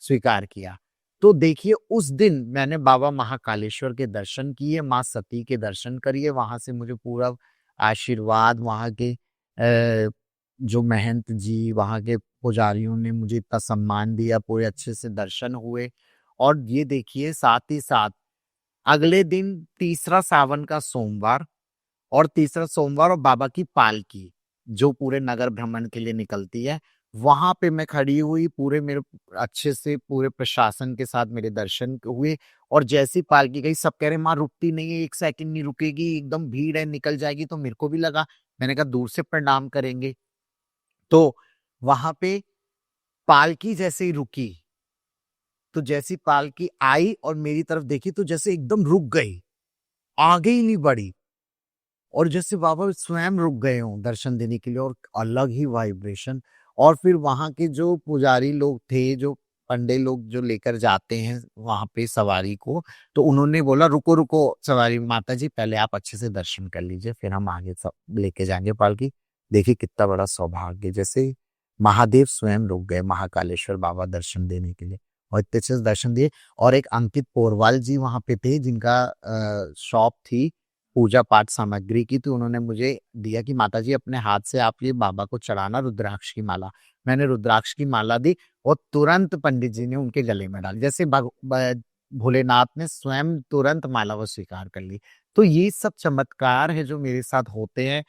स्वीकार किया, तो देखिए उस दिन मैंने बाबा महाकालेश्वर के दर्शन किए, माँ सती के दर्शन करिए। वहां से मुझे पूरा आशीर्वाद, वहां के जो महंत जी, वहां के पुजारियों ने मुझे इतना सम्मान दिया, पूरे अच्छे से दर्शन हुए। और ये देखिए, साथ ही साथ अगले दिन तीसरा सावन का सोमवार, और तीसरा सोमवार और बाबा की पालकी जो पूरे नगर भ्रमण के लिए निकलती है, वहां पे मैं खड़ी हुई, पूरे मेरे अच्छे से पूरे प्रशासन के साथ मेरे दर्शन हुए। और जैसी पालकी गई, सब कह रहे माँ रुकती नहीं है, 1 सेकंड नहीं रुकेगी, एकदम भीड़ है, निकल जाएगी। तो मेरे को भी लगा, मैंने कहा दूर से प्रणाम करेंगे। तो वहां पे पालकी जैसे ही रुकी, तो जैसी पालकी आई और मेरी तरफ देखी, तो जैसे एकदम रुक गई, आगे ही नहीं बढ़ी, और जैसे बाबा स्वयं रुक गए हों दर्शन देने के लिए, और अलग ही वाइब्रेशन। और फिर वहां के जो पुजारी लोग थे, जो पंडे लोग जो लेकर जाते हैं वहां पे सवारी को, तो उन्होंने बोला रुको रुको सवारी माता जी, पहले आप अच्छे से दर्शन कर लीजिए, फिर हम आगे सब लेके जाएंगे पालकी। देखिए कितना बड़ा सौभाग्य, जैसे महादेव स्वयं रुक गए महाकालेश्वर बाबा दर्शन देने के लिए, और इतने अच्छे से दर्शन दिए। और एक अंकित पोरवाल जी वहां पे थे, जिनका शॉप थी पूजा पाठ सामग्री की, तो उन्होंने मुझे दिया कि माताजी अपने हाथ से आप ये बाबा को चढ़ाना रुद्राक्ष की माला। मैंने रुद्राक्ष की माला दी, और तुरंत पंडित जी ने उनके गले में डाली, जैसे भोलेनाथ ने स्वयं तुरंत माला को स्वीकार कर ली। तो ये सब चमत्कार है जो मेरे साथ होते हैं,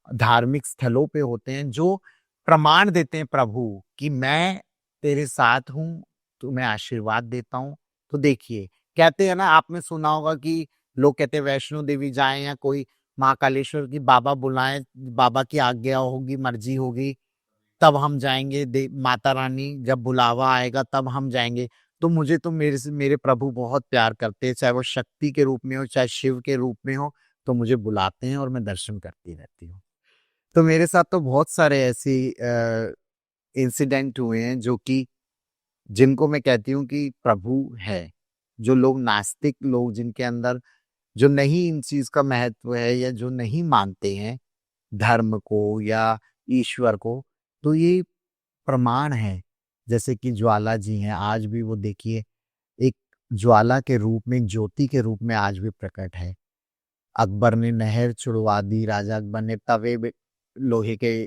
धार्मिक स्थलों पे होते हैं, जो प्रमाण देते हैं प्रभु कि मैं तेरे साथ हूँ, तुम्हें आशीर्वाद देता हूँ। तो देखिए, कहते हैं ना, आपने सुना होगा कि लोग कहते हैं वैष्णो देवी जाएं या कोई महाकालेश्वर की, बाबा बुलाएं, बाबा की आज्ञा होगी, मर्जी होगी, तब हम जाएंगे। माता रानी जब बुलावा आएगा तब हम जाएंगे। तो मुझे तो मेरे प्रभु बहुत प्यार करते हैं, चाहे वो शक्ति के रूप में हो, चाहे शिव के रूप में हो, तो मुझे बुलाते हैं और मैं दर्शन करती रहती हूँ। तो मेरे साथ तो बहुत सारे ऐसी इंसिडेंट हुए हैं जो कि, जिनको मैं कहती हूँ कि प्रभु है। जो लोग नास्तिक लोग, जिनके अंदर जो नहीं इन चीज का महत्व है, या जो नहीं मानते हैं धर्म को या ईश्वर को, तो ये प्रमाण है। जैसे कि ज्वाला जी हैं, आज भी वो देखिए एक ज्वाला के रूप में, एक ज्योति के रूप में आज भी प्रकट है। अकबर ने नहर छुड़वा दी, राजा अकबर ने लोहे के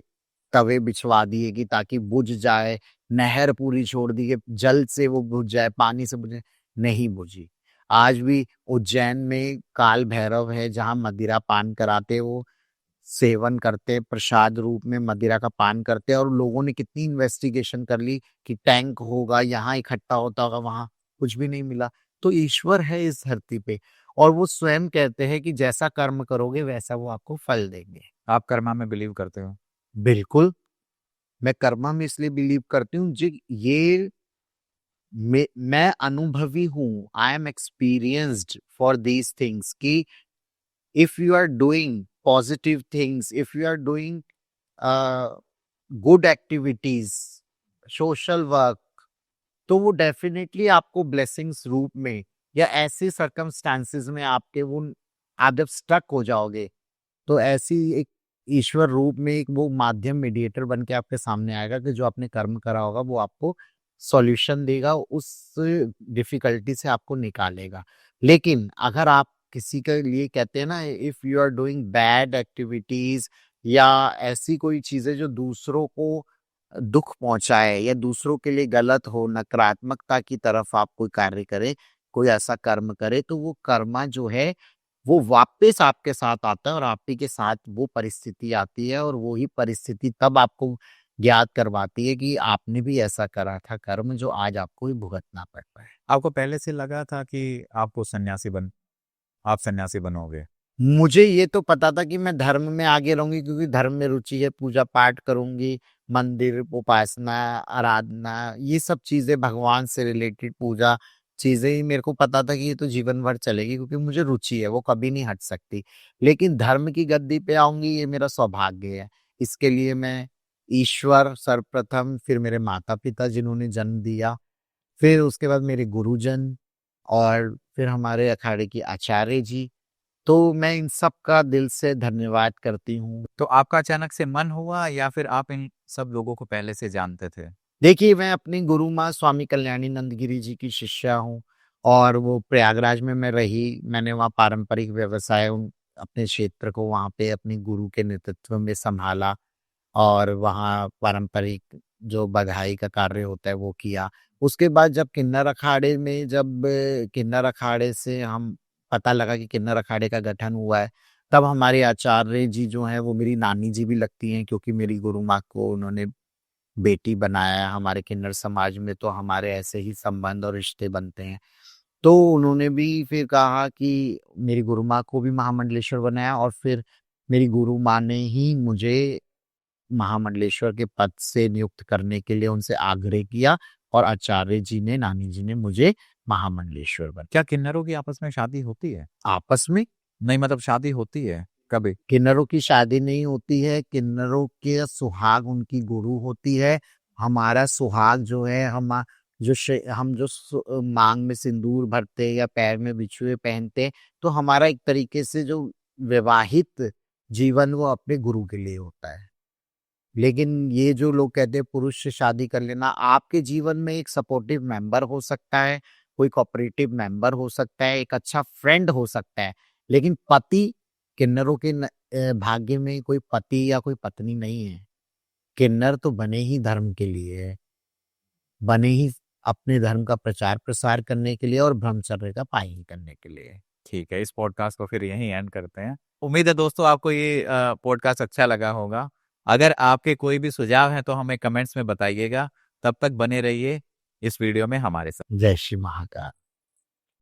तवे बिछवा दिए कि ताकि बुझ जाए, नहर पूरी छोड़ दी कि जल से वो बुझ जाए, पानी से बुझे, नहीं बुझी। आज भी उज्जैन में काल भैरव है, जहां मदिरा पान कराते, वो सेवन करते, प्रसाद रूप में मदिरा का पान करते हैं। और लोगों ने कितनी इन्वेस्टिगेशन कर ली कि टैंक होगा, यहाँ इकट्ठा होता होगा, वहां कुछ भी नहीं मिला। तो ईश्वर है इस धरती पे, और वो स्वयं कहते हैं कि जैसा कर्म करोगे वैसा वो आपको फल देंगे। आप कर्मा में बिलीव करते हो? बिल्कुल, मैं कर्मा में इसलिए बिलीव करती हूँ जी, ये मैं अनुभवी हूँ, I am experienced for these things, कि if you are doing positive things, if you are doing good activities, social work, तो वो डेफिनेटली आपको ब्लेसिंग्स रूप में, या ऐसे सर्कमस्टांसेस में आपके वो, आप जब स्टक हो जाओगे, तो ऐसी एक ईश्वर रूप में एक वो माध्यम, मीडिएटर बन के आपके सामने आएगा कि जो आपने कर्म करा होगा वो आपको सॉल्यूशन देगा, उस डिफिकल्टी से आपको निकालेगा। लेकिन अगर आप किसी के लिए कहते हैं ना, if you are doing bad activities या ऐसी कोई चीजें जो दूसरों को दुख पहुंचाए या दूसरों के लिए गलत हो, नकारात्मकता की तरफ आप कोई कार्य करें, कोई ऐसा कर्म करे, तो वो कर्मा जो है वो वापस आपके साथ आता है और आप ही के साथ वो परिस्थिति आती है और वो ही परिस्थिति तब आपको ज्ञात करवाती है कि आपने भी ऐसा करा था कर्म जो आज आपको ही भुगतना पड़ रहा है। आपको पहले से लगा था कि आप सन्यासी बनोगे? मुझे ये तो पता था कि मैं धर्म में आगे रहूंगी, क्योंकि धर्म में रुचि है, पूजा पाठ करूंगी, मंदिर, उपासना, आराधना, ये सब चीजें भगवान से रिलेटेड पूजा चीजें ही मेरे को पता था कि ये तो जीवन भर चलेगी, क्योंकि मुझे रुचि है, वो कभी नहीं हट सकती। लेकिन धर्म की गद्दी पे आऊंगी, ये मेरा सौभाग्य है। इसके लिए मैं ईश्वर सर्वप्रथम, फिर मेरे माता पिता जिन्होंने जन्म दिया, फिर उसके बाद मेरे गुरुजन, और फिर हमारे अखाड़े की आचार्य जी, तो मैं इन सब का दिल से धन्यवाद करती हूँ। तो आपका अचानक से मन हुआ या फिर आप इन सब लोगों को पहले से जानते थे? देखिए, मैं अपनी गुरु माँ स्वामी कल्याणी नंद गिरी जी की शिष्या हूँ, और वो प्रयागराज में मैं रही। मैंने वहाँ पारंपरिक व्यवसाय अपने क्षेत्र को वहाँ पे अपनी गुरु के नेतृत्व में संभाला, और वहाँ पारंपरिक जो बधाई का कार्य होता है वो किया। उसके बाद जब किन्नर अखाड़े में, जब किन्नर अखाड़े से हम पता लगा कि किन्नर अखाड़े का गठन हुआ है, तब हमारे आचार्य जी जो हैं वो मेरी नानी जी भी लगती हैं, क्योंकि मेरी गुरु माँ को उन्होंने बेटी बनाया है। हमारे किन्नर समाज में तो हमारे ऐसे ही संबंध और रिश्ते बनते हैं। तो उन्होंने भी फिर कहा कि मेरी गुरु माँ को भी महामंडलेश्वर बनाया, और फिर मेरी गुरु माँ ने ही मुझे महामंडलेश्वर के पद से नियुक्त करने के लिए उनसे आग्रह किया, और आचार्य जी ने, नानी जी ने मुझे महामंडलेश्वर बनाया। क्या किन्नरों की आपस में शादी होती है? आपस में नहीं, मतलब शादी होती है कभी? किन्नरों की शादी नहीं होती है, किन्नरों के सुहाग उनकी गुरु होती है। हमारा सुहाग जो है, हम जो मांग में सिंदूर भरते या पैर में बिछुए पहनते, तो हमारा एक तरीके से जो विवाहित जीवन वो अपने गुरु के लिए होता है। लेकिन ये जो लोग कहते हैं पुरुष से शादी कर लेना, आपके जीवन में एक सपोर्टिव मेंबर हो सकता है, कोई कोऑपरेटिव मेंबर हो सकता है, एक अच्छा फ्रेंड हो सकता है, लेकिन पति किन्नरों के भाग्य में कोई पति या कोई पत्नी नहीं है। किन्नर तो बने ही धर्म के लिए है, बने ही अपने धर्म का प्रचार प्रसार करने के लिए और ब्रह्मचर्य का पालन करने के लिए। ठीक है, इस पॉडकास्ट को फिर यहीं एंड करते हैं। उम्मीद है दोस्तों आपको ये पॉडकास्ट अच्छा लगा होगा। अगर आपके कोई भी सुझाव हैं तो हमें कमेंट्स में बताइएगा। तब तक बने रहिए इस वीडियो में हमारे साथ। जय श्री महाकाल।